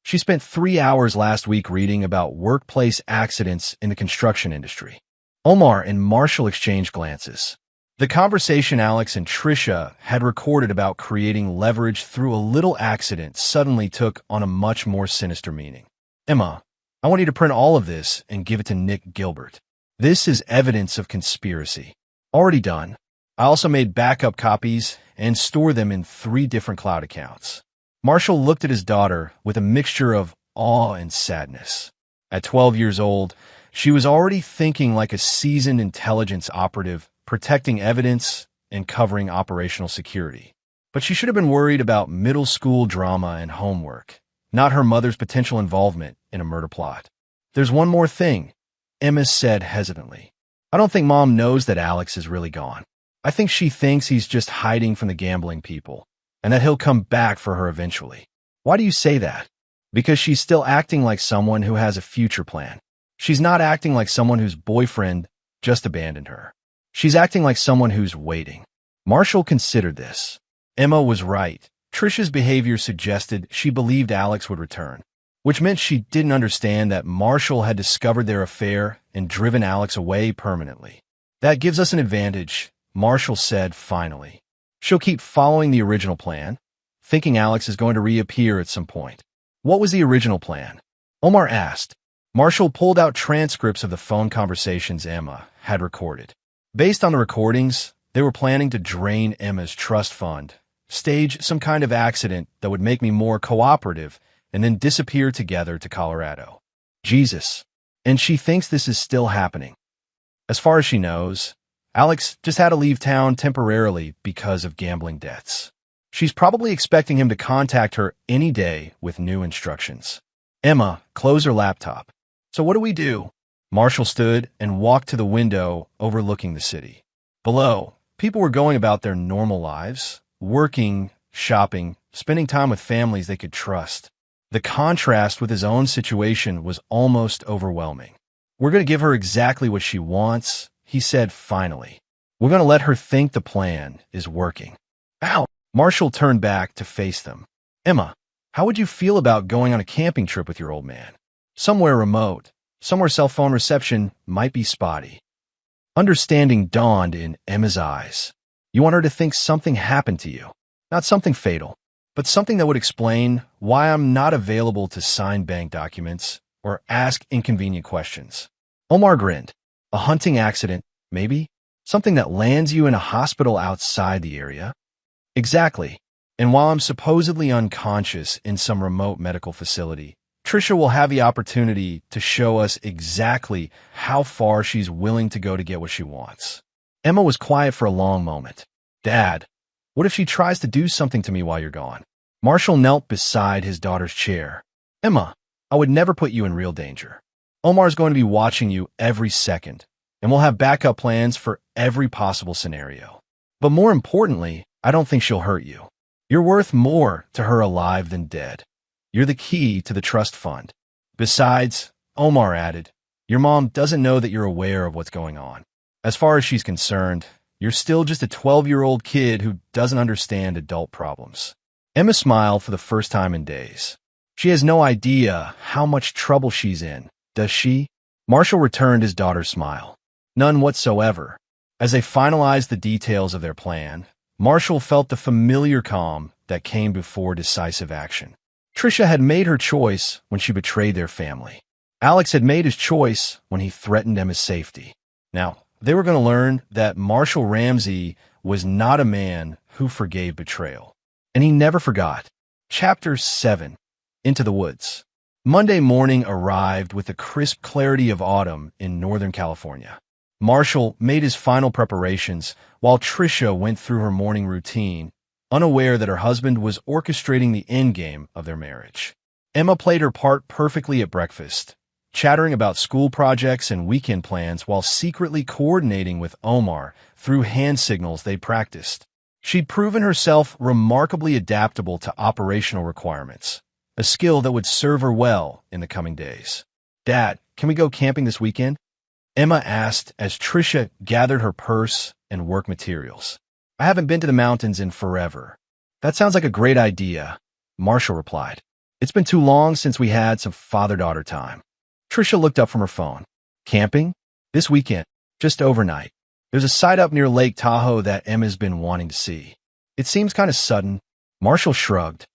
She spent 3 hours last week reading about workplace accidents in the construction industry. Omar and Marshall exchanged glances. The conversation Alex and Tricia had recorded about creating leverage through a little accident suddenly took on a much more sinister meaning. Emma, I want you to print all of this and give it to Nick Gilbert. This is evidence of conspiracy. Already done. I also made backup copies and store them in 3 different cloud accounts. Marshall looked at his daughter with a mixture of awe and sadness. At 12 years old, she was already thinking like a seasoned intelligence operative, protecting evidence and covering operational security. But she should have been worried about middle school drama and homework, not her mother's potential involvement in a murder plot. There's one more thing, Emma said hesitantly. I don't think Mom knows that Alex is really gone. I think she thinks he's just hiding from the gambling people, and that he'll come back for her eventually. Why do you say that? Because she's still acting like someone who has a future plan. She's not acting like someone whose boyfriend just abandoned her. She's acting like someone who's waiting. Marshall considered this. Emma was right. Tricia's behavior suggested she believed Alex would return, which meant she didn't understand that Marshall had discovered their affair and driven Alex away permanently. That gives us an advantage, Marshall said finally. She'll keep following the original plan, thinking Alex is going to reappear at some point. What was the original plan? Omar asked. Marshall pulled out transcripts of the phone conversations Emma had recorded. Based on the recordings, they were planning to drain Emma's trust fund, stage some kind of accident that would make me more cooperative, and then disappear together to Colorado. Jesus. And she thinks this is still happening. As far as she knows, Alex just had to leave town temporarily because of gambling debts. She's probably expecting him to contact her any day with new instructions. Emma closed her laptop. So what do we do? Marshall stood and walked to the window overlooking the city. Below, people were going about their normal lives, working, shopping, spending time with families they could trust. The contrast with his own situation was almost overwhelming. We're going to give her exactly what she wants, he said finally. We're going to let her think the plan is working. Ow! Marshall turned back to face them. Emma, how would you feel about going on a camping trip with your old man? Somewhere remote, somewhere cell phone reception might be spotty. Understanding dawned in Emma's eyes. You want her to think something happened to you. Not something fatal, but something that would explain why I'm not available to sign bank documents or ask inconvenient questions. Omar grinned. A hunting accident, maybe? Something that lands you in a hospital outside the area? Exactly. And while I'm supposedly unconscious in some remote medical facility, Trisha will have the opportunity to show us exactly how far she's willing to go to get what she wants. Emma was quiet for a long moment. Dad, what if she tries to do something to me while you're gone? Marshall knelt beside his daughter's chair. Emma, I would never put you in real danger. Omar's going to be watching you every second, and we'll have backup plans for every possible scenario. But more importantly, I don't think she'll hurt you. You're worth more to her alive than dead. You're the key to the trust fund. Besides, Omar added, your mom doesn't know that you're aware of what's going on. As far as she's concerned, you're still just a 12-year-old kid who doesn't understand adult problems. Emma smiled for the first time in days. She has no idea how much trouble she's in, does she? Marshall returned his daughter's smile. None whatsoever. As they finalized the details of their plan, Marshall felt the familiar calm that came before decisive action. Trisha had made her choice when she betrayed their family. Alex had made his choice when he threatened Emma's safety. Now, they were going to learn that Marshall Ramsey was not a man who forgave betrayal. And he never forgot. Chapter 7. Into the Woods. Monday morning arrived with the crisp clarity of autumn in Northern California. Marshall made his final preparations while Trisha went through her morning routine, unaware that her husband was orchestrating the endgame of their marriage. Emma played her part perfectly at breakfast, chattering about school projects and weekend plans while secretly coordinating with Omar through hand signals they practiced. She'd proven herself remarkably adaptable to operational requirements, a skill that would serve her well in the coming days. Dad, can we go camping this weekend? Emma asked as Trisha gathered her purse and work materials. I haven't been to the mountains in forever. That sounds like a great idea, Marshall replied. It's been too long since we had some father-daughter time. Trisha looked up from her phone. Camping? This weekend, just overnight. There's a site up near Lake Tahoe that Emma's been wanting to see. It seems kind of sudden. Marshall shrugged.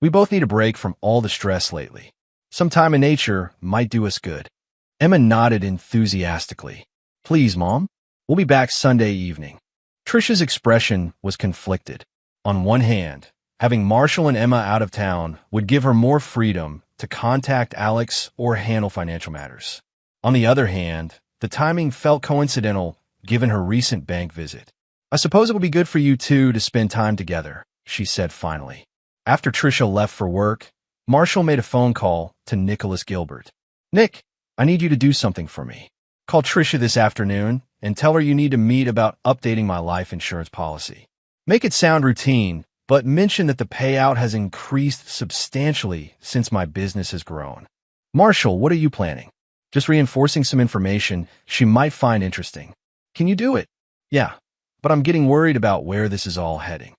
We both need a break from all the stress lately. Some time in nature might do us good. Emma nodded enthusiastically. Please, Mom. We'll be back Sunday evening. Trisha's expression was conflicted. On one hand, having Marshall and Emma out of town would give her more freedom to contact Alex or handle financial matters. On the other hand, the timing felt coincidental given her recent bank visit. I suppose it would be good for you two to spend time together, she said finally. After Trisha left for work, Marshall made a phone call to Nicholas Gilbert. Nick, I need you to do something for me. Call Trisha this afternoon and tell her you need to meet about updating my life insurance policy. Make it sound routine, but mention that the payout has increased substantially since my business has grown. Marshall, what are you planning? Just reinforcing some information she might find interesting. Can you do it? Yeah, but I'm getting worried about where this is all heading.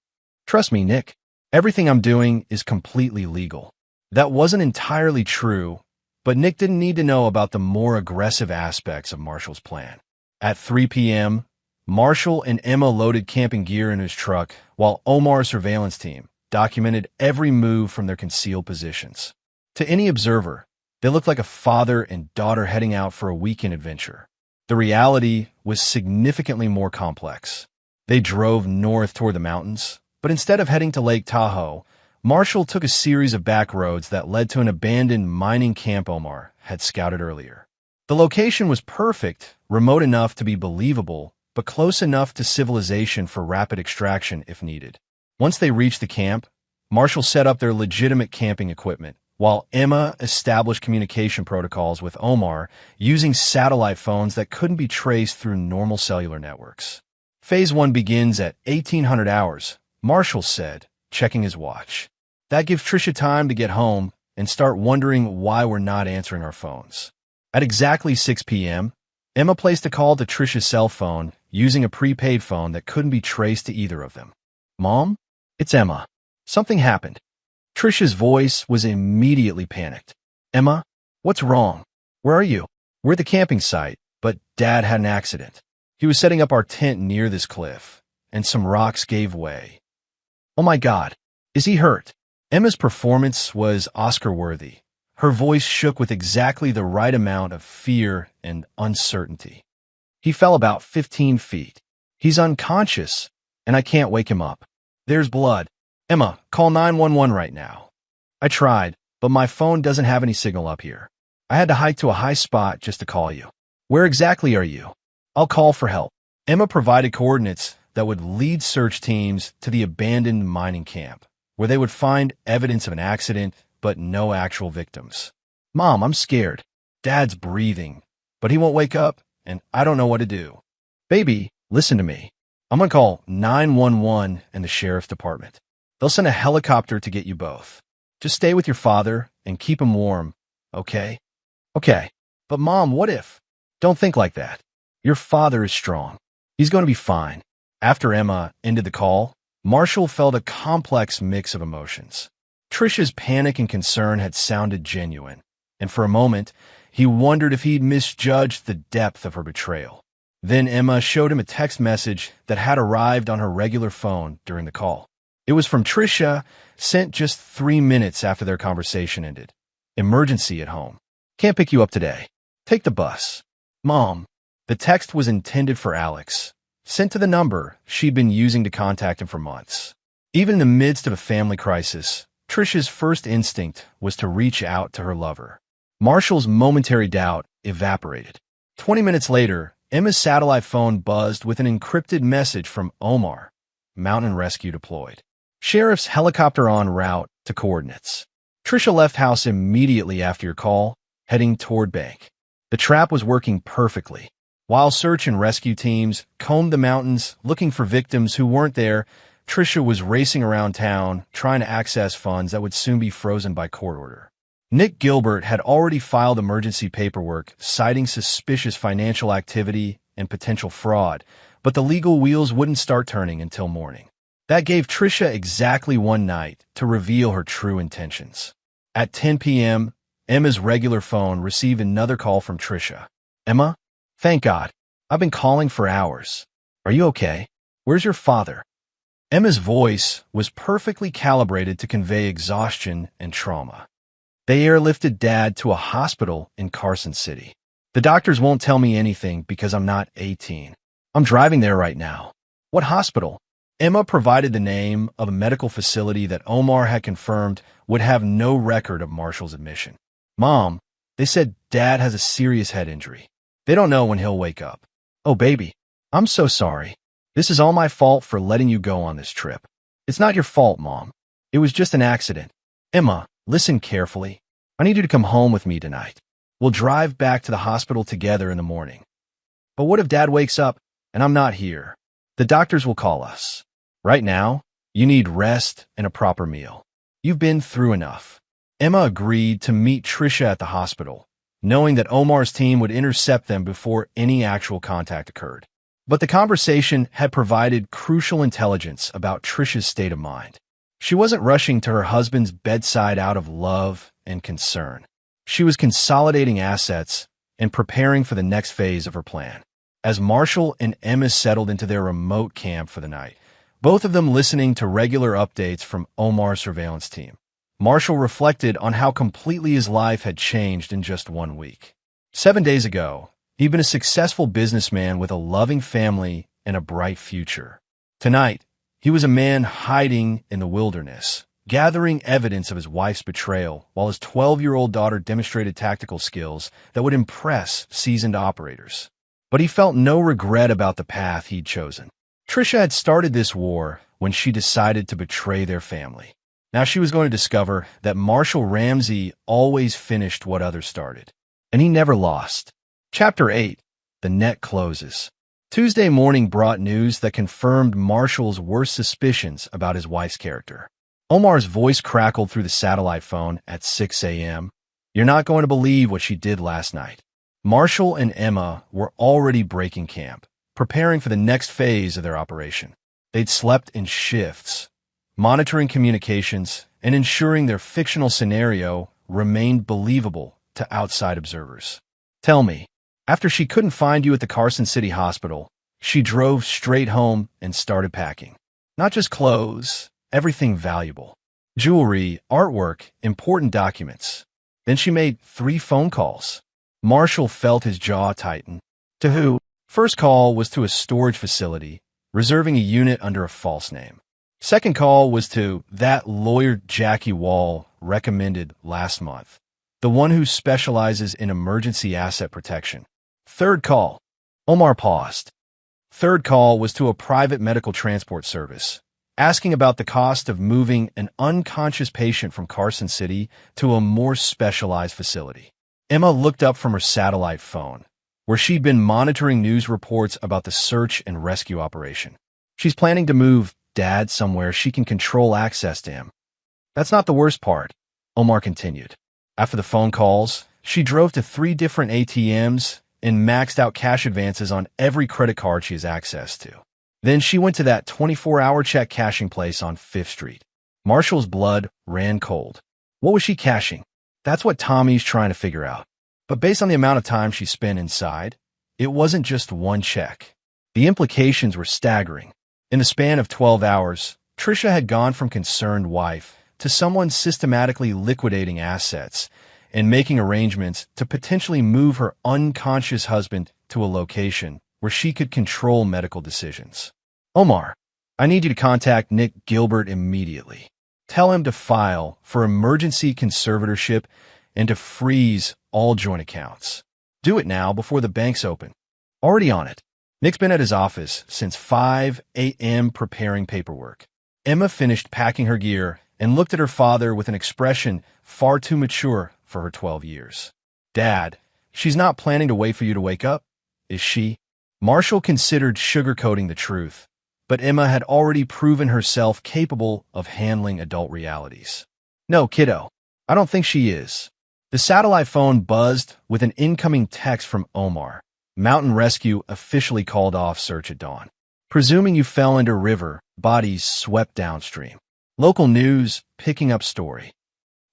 Trust me, Nick. Everything I'm doing is completely legal. That wasn't entirely true, but Nick didn't need to know about the more aggressive aspects of Marshall's plan. At 3 p.m., Marshall and Emma loaded camping gear in his truck while Omar's surveillance team documented every move from their concealed positions. To any observer, they looked like a father and daughter heading out for a weekend adventure. The reality was significantly more complex. They drove north toward the mountains, but instead of heading to Lake Tahoe, Marshall took a series of back roads that led to an abandoned mining camp Omar had scouted earlier. The location was perfect, remote enough to be believable, but close enough to civilization for rapid extraction if needed. Once they reached the camp, Marshall set up their legitimate camping equipment, while Emma established communication protocols with Omar using satellite phones that couldn't be traced through normal cellular networks. Phase 1 begins at 1800 hours, Marshall said, checking his watch. That gives Trisha time to get home and start wondering why we're not answering our phones. At exactly 6 p.m., Emma placed a call to Trisha's cell phone using a prepaid phone that couldn't be traced to either of them. "Mom? It's Emma. Something happened." Trisha's voice was immediately panicked. "Emma, what's wrong? Where are you?" "We're at the camping site, but Dad had an accident. He was setting up our tent near this cliff, and some rocks gave way." "Oh my God, is he hurt?" Emma's performance was Oscar-worthy. Her voice shook with exactly the right amount of fear and uncertainty. "He fell about 15 feet. He's unconscious, and I can't wake him up. There's blood. Emma, call 911 right now." "I tried, but my phone doesn't have any signal up here. I had to hike to a high spot just to call you." "Where exactly are you?" "I'll call for help." Emma provided coordinates that would lead search teams to the abandoned mining camp, where they would find evidence of an accident, but no actual victims. "Mom, I'm scared. Dad's breathing, but he won't wake up, and I don't know what to do." "Baby, listen to me. I'm going to call 911 and the sheriff's department. They'll send a helicopter to get you both. Just stay with your father and keep him warm, okay?" "Okay. But Mom, what if?" "Don't think like that. Your father is strong. He's going to be fine." After Emma ended the call, Marshall felt a complex mix of emotions. Trisha's panic and concern had sounded genuine, and for a moment, he wondered if he'd misjudged the depth of her betrayal. Then Emma showed him a text message that had arrived on her regular phone during the call. It was from Trisha, sent just 3 minutes after their conversation ended. "Emergency at home. Can't pick you up today. Take the bus." "Mom." The text was intended for Alex, sent to the number she'd been using to contact him for months. Even in the midst of a family crisis, Trisha's first instinct was to reach out to her lover. Marshall's momentary doubt evaporated. 20 minutes later, Emma's satellite phone buzzed with an encrypted message from Omar. "Mountain rescue deployed. Sheriff's helicopter en route to coordinates. Trisha left house immediately after your call, heading toward bank." The trap was working perfectly. While search and rescue teams combed the mountains looking for victims who weren't there, Trisha was racing around town trying to access funds that would soon be frozen by court order. Nick Gilbert had already filed emergency paperwork citing suspicious financial activity and potential fraud, but the legal wheels wouldn't start turning until morning. That gave Trisha exactly one night to reveal her true intentions. At 10 p.m., Emma's regular phone received another call from Trisha. "Emma? Thank God. I've been calling for hours. Are you okay? Where's your father?" Emma's voice was perfectly calibrated to convey exhaustion and trauma. "They airlifted Dad to a hospital in Carson City. The doctors won't tell me anything because I'm not 18. I'm driving there right now." "What hospital?" Emma provided the name of a medical facility that Omar had confirmed would have no record of Marshall's admission. "Mom, they said Dad has a serious head injury. They don't know when he'll wake up." "Oh, baby, I'm so sorry. This is all my fault for letting you go on this trip." "It's not your fault, Mom. It was just an accident." "Emma, listen carefully. I need you to come home with me tonight. We'll drive back to the hospital together in the morning." "But what if Dad wakes up and I'm not here?" "The doctors will call us. Right now, you need rest and a proper meal. You've been through enough." Emma agreed to meet Trisha at the hospital, knowing that Omar's team would intercept them before any actual contact occurred. But the conversation had provided crucial intelligence about Trisha's state of mind. She wasn't rushing to her husband's bedside out of love and concern. She was consolidating assets and preparing for the next phase of her plan. As Marshall and Emma settled into their remote camp for the night, both of them listening to regular updates from Omar's surveillance team, Marshall reflected on how completely his life had changed in just 1 week. 7 days ago, he'd been a successful businessman with a loving family and a bright future. Tonight, he was a man hiding in the wilderness, gathering evidence of his wife's betrayal while his 12-year-old daughter demonstrated tactical skills that would impress seasoned operators. But he felt no regret about the path he'd chosen. Trisha had started this war when she decided to betray their family. Now she was going to discover that Marshall Ramsey always finished what others started, and he never lost. Chapter 8. The Net Closes. Tuesday morning brought news that confirmed Marshall's worst suspicions about his wife's character. Omar's voice crackled through the satellite phone at 6 a.m. "You're not going to believe what she did last night." Marshall and Emma were already breaking camp, preparing for the next phase of their operation. They'd slept in shifts, monitoring communications and ensuring their fictional scenario remained believable to outside observers. "Tell me, after she couldn't find you at the Carson City Hospital, she drove straight home and started packing. Not just clothes, everything valuable. Jewelry, artwork, important documents. Then she made 3 phone calls." Marshall felt his jaw tighten. To who? First call was to a storage facility, reserving a unit under a false name. Second call was to that lawyer Jackie Wall recommended last month, the one who specializes in emergency asset protection. Third call. Omar paused. Third call was to a private medical transport service, asking about the cost of moving an unconscious patient from Carson City to a more specialized facility. Emma looked up from her satellite phone, where she'd been monitoring news reports about the search and rescue operation. "She's planning to move Dad somewhere she can control access to him." "That's not the worst part," Omar continued. After the phone calls, she drove to 3 different ATMs and maxed out cash advances on every credit card she has access to. Then she went to that 24-hour check cashing place on 5th Street. Marshall's blood ran cold. What was she cashing? That's what Tommy's trying to figure out. But based on the amount of time she spent inside, it wasn't just one check. The implications were staggering. In the span of 12 hours, Trisha had gone from concerned wife to someone systematically liquidating assets and making arrangements to potentially move her unconscious husband to a location where she could control medical decisions. "Omar, I need you to contact Nick Gilbert immediately. Tell him to file for emergency conservatorship and to freeze all joint accounts. Do it now before the banks open." Already on it. Nick's been at his office since 5 a.m. preparing paperwork. Emma finished packing her gear and looked at her father with an expression far too mature for her 12 years. "Dad, she's not planning to wait for you to wake up, is she?" Marshall considered sugarcoating the truth, but Emma had already proven herself capable of handling adult realities. "No, kiddo, I don't think she is." The satellite phone buzzed with an incoming text from Omar. "Mountain Rescue officially called off search at dawn. Presuming you fell into river, bodies swept downstream. Local news picking up story."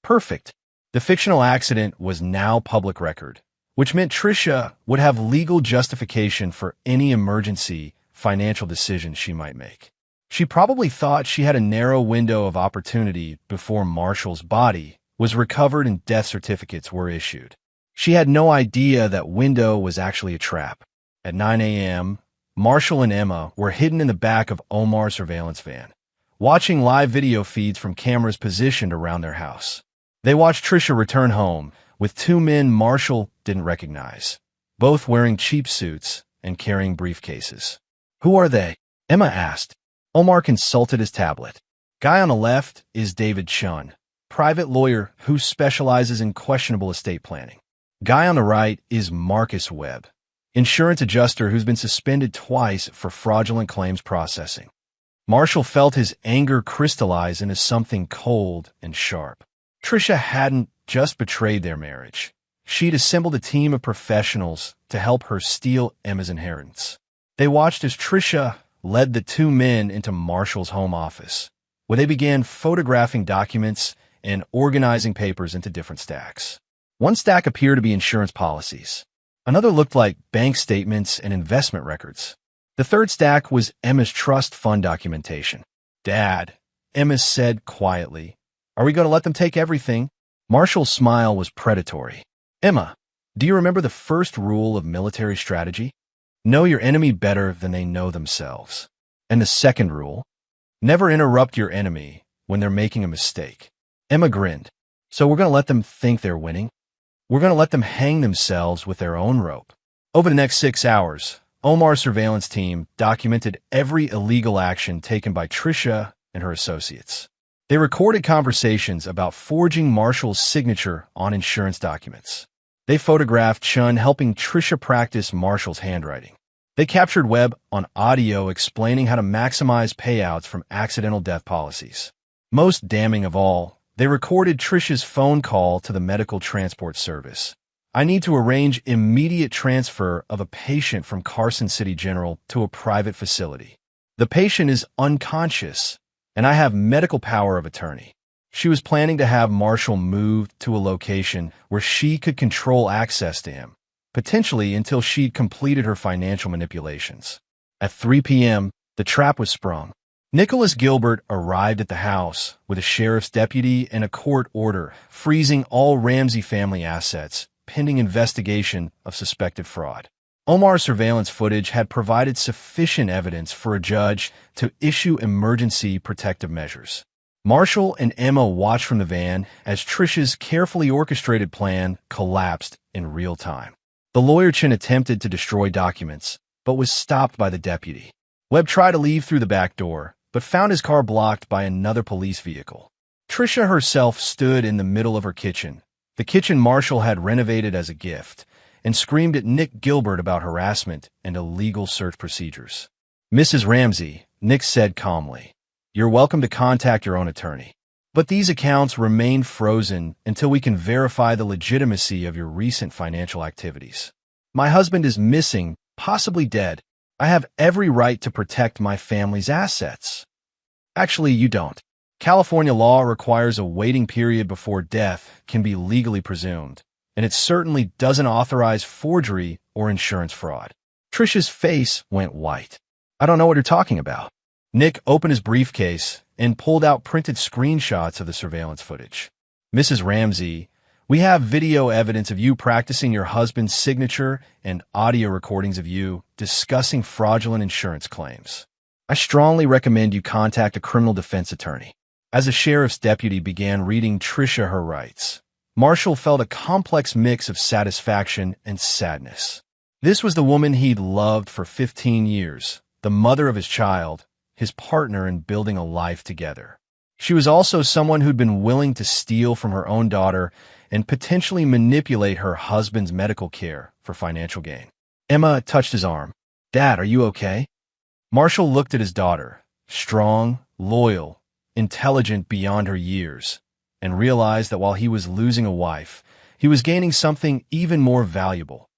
Perfect. The fictional accident was now public record, which meant Trisha would have legal justification for any emergency financial decisions she might make. She probably thought she had a narrow window of opportunity before Marshall's body was recovered and death certificates were issued. She had no idea that window was actually a trap. At 9 a.m., Marshall and Emma were hidden in the back of Omar's surveillance van, watching live video feeds from cameras positioned around their house. They watched Trisha return home with 2 men Marshall didn't recognize, both wearing cheap suits and carrying briefcases. "Who are they?" Emma asked. Omar consulted his tablet. "Guy on the left is David Chun, private lawyer who specializes in questionable estate planning. Guy on the right is Marcus Webb, insurance adjuster who's been suspended twice for fraudulent claims processing." Marshall felt his anger crystallize into something cold and sharp. Trisha hadn't just betrayed their marriage. She'd assembled a team of professionals to help her steal Emma's inheritance. They watched as Trisha led the 2 men into Marshall's home office, where they began photographing documents and organizing papers into different stacks. One stack appeared to be insurance policies. Another looked like bank statements and investment records. The third stack was Emma's trust fund documentation. "Dad," Emma said quietly, "are we going to let them take everything?" Marshall's smile was predatory. "Emma, do you remember the first rule of military strategy? Know your enemy better than they know themselves. And the second rule? Never interrupt your enemy when they're making a mistake. Emma grinned. So we're going to let them think they're winning? We're going to let them hang themselves with their own rope. Over the next 6 hours, Omar's surveillance team documented every illegal action taken by Tricia and her associates. They recorded conversations about forging Marshall's signature on insurance documents. They photographed Chun helping Tricia practice Marshall's handwriting. They captured Webb on audio explaining how to maximize payouts from accidental death policies. Most damning of all, they recorded Tricia's phone call to the medical transport service. I need to arrange immediate transfer of a patient from Carson City General to a private facility. The patient is unconscious, and I have medical power of attorney. She was planning to have Marshall moved to a location where she could control access to him, potentially until she'd completed her financial manipulations. At 3 p.m., the trap was sprung. Nicholas Gilbert arrived at the house with a sheriff's deputy and a court order freezing all Ramsey family assets, pending investigation of suspected fraud. Omar's surveillance footage had provided sufficient evidence for a judge to issue emergency protective measures. Marshall and Emma watched from the van as Tricia's carefully orchestrated plan collapsed in real time. The lawyer Chin attempted to destroy documents, but was stopped by the deputy. Webb tried to leave through the back door, but found his car blocked by another police vehicle. Tricia herself stood in the middle of her kitchen, the kitchen Marshall had renovated as a gift, and screamed at Nick Gilbert about harassment and illegal search procedures. Mrs. Ramsey, Nick said calmly, "You're welcome to contact your own attorney. But these accounts remain frozen until we can verify the legitimacy of your recent financial activities. My husband is missing, possibly dead. I have every right to protect my family's assets." Actually, you don't. California law requires a waiting period before death can be legally presumed, and it certainly doesn't authorize forgery or insurance fraud. Tricia's face went white. "I don't know what you're talking about." Nick opened his briefcase and pulled out printed screenshots of the surveillance footage. "Mrs. Ramsey, we have video evidence of you practicing your husband's signature and audio recordings of you discussing fraudulent insurance claims. I strongly recommend you contact a criminal defense attorney." As a sheriff's deputy began reading Tricia her rights, Marshall felt a complex mix of satisfaction and sadness. This was the woman he'd loved for 15 years, the mother of his child, his partner in building a life together. She was also someone who'd been willing to steal from her own daughter and potentially manipulate her husband's medical care for financial gain. Emma touched his arm. "Dad, are you okay?" Marshall looked at his daughter, strong, loyal, intelligent beyond her years, and realized that while he was losing a wife, he was gaining something even more valuable: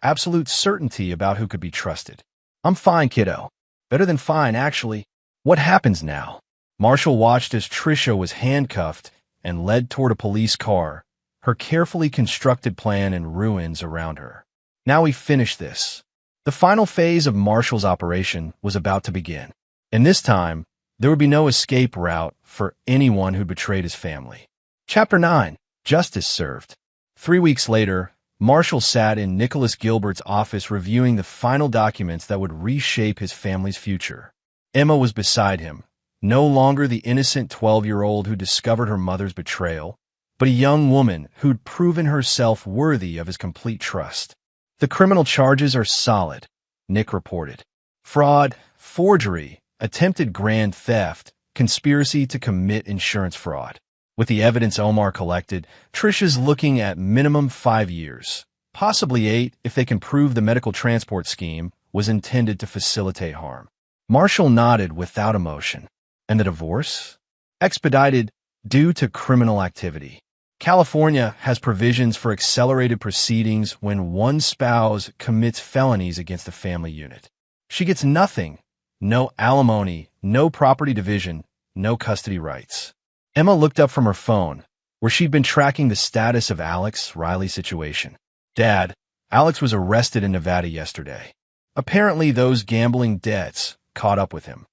absolute certainty about who could be trusted. "I'm fine, kiddo. Better than fine, actually. What happens now?" Marshall watched as Tricia was handcuffed and led toward a police car, her carefully constructed plan in ruins around her. Now we finish this. The final phase of Marshall's operation was about to begin, and this time, there would be no escape route for anyone who betrayed his family. Chapter 9. Justice Served. 3 weeks later, Marshall sat in Nicholas Gilbert's office reviewing the final documents that would reshape his family's future. Emma was beside him, no longer the innocent 12-year-old who discovered her mother's betrayal, but a young woman who'd proven herself worthy of his complete trust. "The criminal charges are solid," Nick reported. "Fraud, forgery, attempted grand theft, conspiracy to commit insurance fraud. With the evidence Omar collected, Tricia's looking at minimum 5 years, possibly 8 if they can prove the medical transport scheme was intended to facilitate harm." Marshall nodded without emotion. "And the divorce?" "Expedited due to criminal activity. California has provisions for accelerated proceedings when one spouse commits felonies against the family unit. She gets nothing. No alimony, no property division, no custody rights." Emma looked up from her phone, where she'd been tracking the status of Alex Riley's situation. "Dad, Alex was arrested in Nevada yesterday. Apparently those gambling debts caught up with him."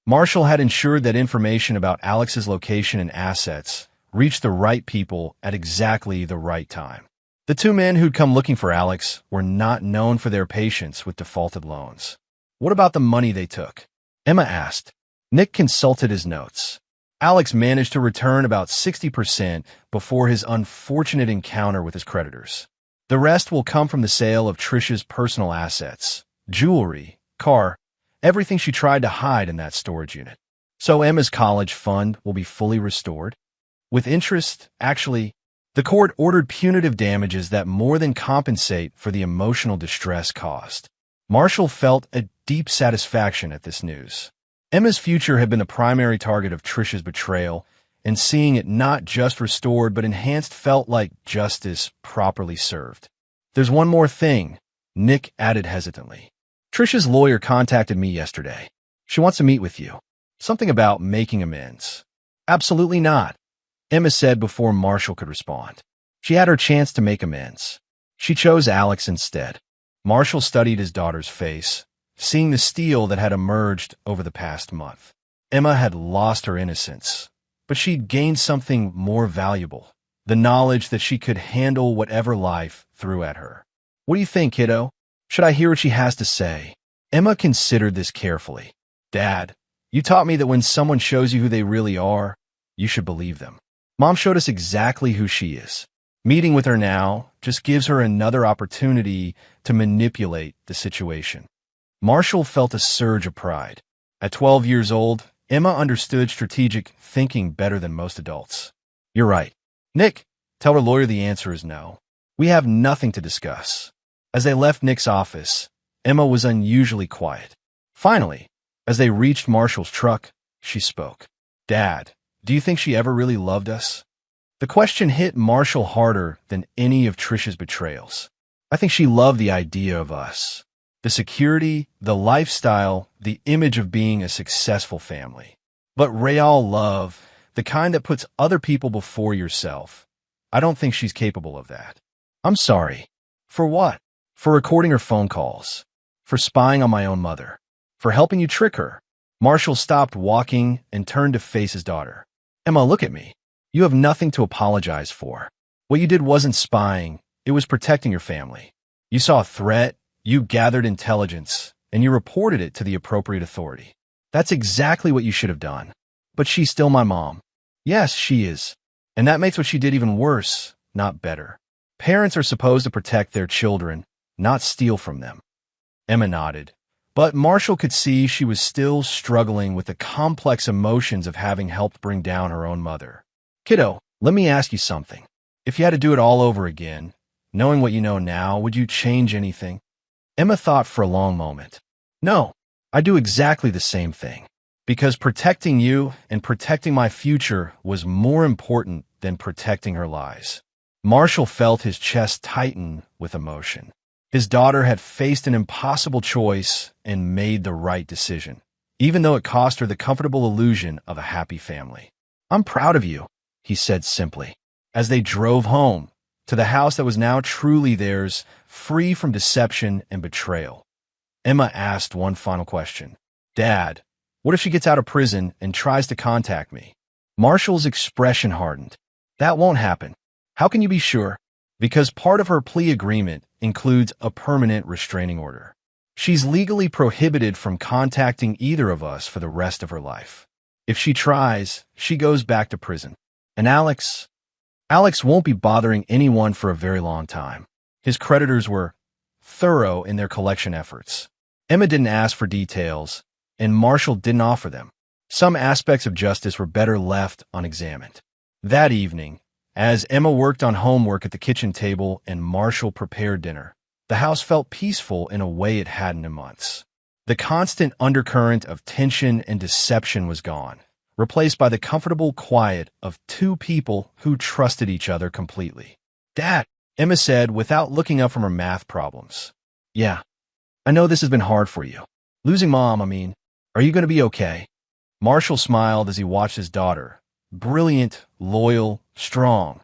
Marshall had ensured that information about Alex's location and assets reached the right people at exactly the right time. The 2 men who'd come looking for Alex were not known for their patience with defaulted loans. "What about the money they took?" Emma asked. Nick consulted his notes. Alex managed to return about 60% before his unfortunate encounter with his creditors. The rest will come from the sale of Trisha's personal assets, jewelry, car, everything she tried to hide in that storage unit. So Emma's college fund will be fully restored. With interest, actually, the court ordered punitive damages that more than compensate for the emotional distress caused. Marshall felt a deep satisfaction at this news. Emma's future had been the primary target of Trisha's betrayal, and seeing it not just restored but enhanced felt like justice properly served. There's one more thing, Nick added hesitantly. Trisha's lawyer contacted me yesterday. She wants to meet with you. Something about making amends. Absolutely not, Emma said before Marshall could respond. She had her chance to make amends. She chose Alex instead. Marshall studied his daughter's face, seeing the steel that had emerged over the past month. Emma had lost her innocence, but she'd gained something more valuable, the knowledge that she could handle whatever life threw at her. What do you think, kiddo? Should I hear what she has to say? Emma considered this carefully. Dad, you taught me that when someone shows you who they really are, you should believe them. Mom showed us exactly who she is. Meeting with her now just gives her another opportunity to manipulate the situation. Marshall felt a surge of pride. At 12 years old, Emma understood strategic thinking better than most adults. You're right. Nick, tell her lawyer the answer is no. We have nothing to discuss. As they left Nick's office, Emma was unusually quiet. Finally, as they reached Marshall's truck, she spoke. Dad, do you think she ever really loved us? The question hit Marshall harder than any of Trisha's betrayals. I think she loved the idea of us. The security, the lifestyle, the image of being a successful family. But real love, the kind that puts other people before yourself, I don't think she's capable of that. I'm sorry. For what? For recording her phone calls. For spying on my own mother. For helping you trick her. Marshall stopped walking and turned to face his daughter. Emma, look at me. You have nothing to apologize for. What you did wasn't spying. It was protecting your family. You saw a threat, you gathered intelligence, and you reported it to the appropriate authority. That's exactly what you should have done. But she's still my mom. Yes, she is. And that makes what she did even worse, not better. Parents are supposed to protect their children, not steal from them. Emma nodded. But Marshall could see she was still struggling with the complex emotions of having helped bring down her own mother. Kiddo, let me ask you something. If you had to do it all over again, knowing what you know now, would you change anything? Emma thought for a long moment. No, I do exactly the same thing. Because protecting you and protecting my future was more important than protecting her lies. Marshall felt his chest tighten with emotion. His daughter had faced an impossible choice and made the right decision, even though it cost her the comfortable illusion of a happy family. I'm proud of you, he said simply, as they drove home to the house that was now truly theirs, free from deception and betrayal. Emma asked one final question. Dad, what if she gets out of prison and tries to contact me? Marshall's expression hardened. That won't happen. How can you be sure? Because part of her plea agreement includes a permanent restraining order. She's legally prohibited from contacting either of us for the rest of her life. If she tries, she goes back to prison. And Alex won't be bothering anyone for a very long time. His creditors were thorough in their collection efforts. Emma didn't ask for details, and Marshall didn't offer them. Some aspects of justice were better left unexamined. That evening, as Emma worked on homework at the kitchen table and Marshall prepared dinner, the house felt peaceful in a way it hadn't in months. The constant undercurrent of tension and deception was gone, replaced by the comfortable quiet of two people who trusted each other completely. Dad, Emma said without looking up from her math problems. Yeah, I know this has been hard for you. Losing Mom, are you going to be okay? Marshall smiled as he watched his daughter, brilliant, loyal, strong,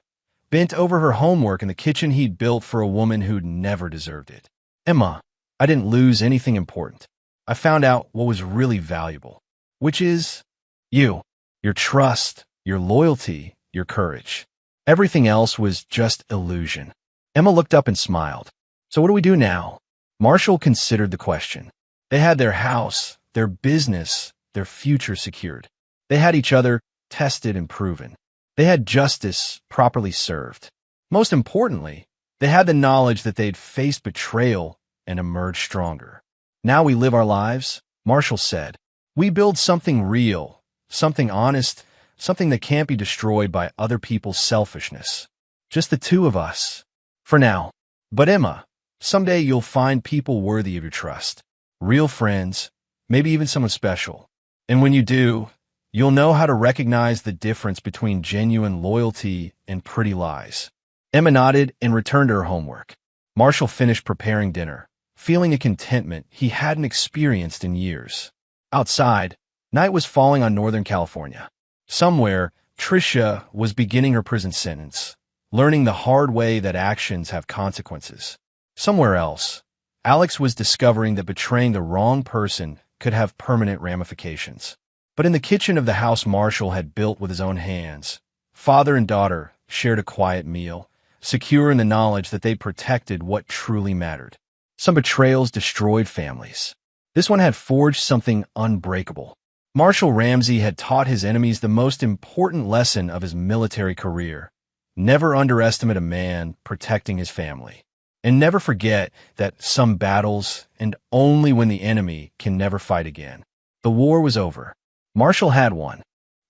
bent over her homework in the kitchen he'd built for a woman who'd never deserved it. Emma, I didn't lose anything important. I found out what was really valuable, which is you, your trust, your loyalty, your courage. Everything else was just illusion. Emma looked up and smiled. So what do we do now? Marshall considered the question. They had their house, their business, their future secured. They had each other tested and proven. They had justice properly served. Most importantly, they had the knowledge that they'd faced betrayal and emerged stronger. Now we live our lives, Marshall said. We build something real, something honest, something that can't be destroyed by other people's selfishness. Just the two of us. For now. But Emma, someday you'll find people worthy of your trust. Real friends, maybe even someone special. And when you do, you'll know how to recognize the difference between genuine loyalty and pretty lies. Emma nodded and returned to her homework. Marshall finished preparing dinner, feeling a contentment he hadn't experienced in years. Outside, night was falling on Northern California. Somewhere, Tricia was beginning her prison sentence, learning the hard way that actions have consequences. Somewhere else, Alex was discovering that betraying the wrong person could have permanent ramifications. But in the kitchen of the house Marshall had built with his own hands, father and daughter shared a quiet meal, secure in the knowledge that they protected what truly mattered. Some betrayals destroyed families. This one had forged something unbreakable. Marshall Ramsey had taught his enemies the most important lesson of his military career. Never underestimate a man protecting his family. And never forget that some battles end only when the enemy can never fight again. The war was over. Marshall had won.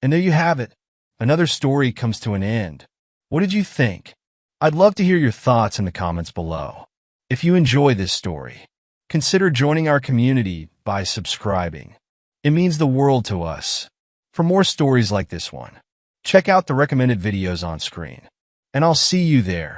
And there you have it. Another story comes to an end. What did you think? I'd love to hear your thoughts in the comments below. If you enjoy this story, consider joining our community by subscribing. It means the world to us. For more stories like this one, check out the recommended videos on screen. And I'll see you there.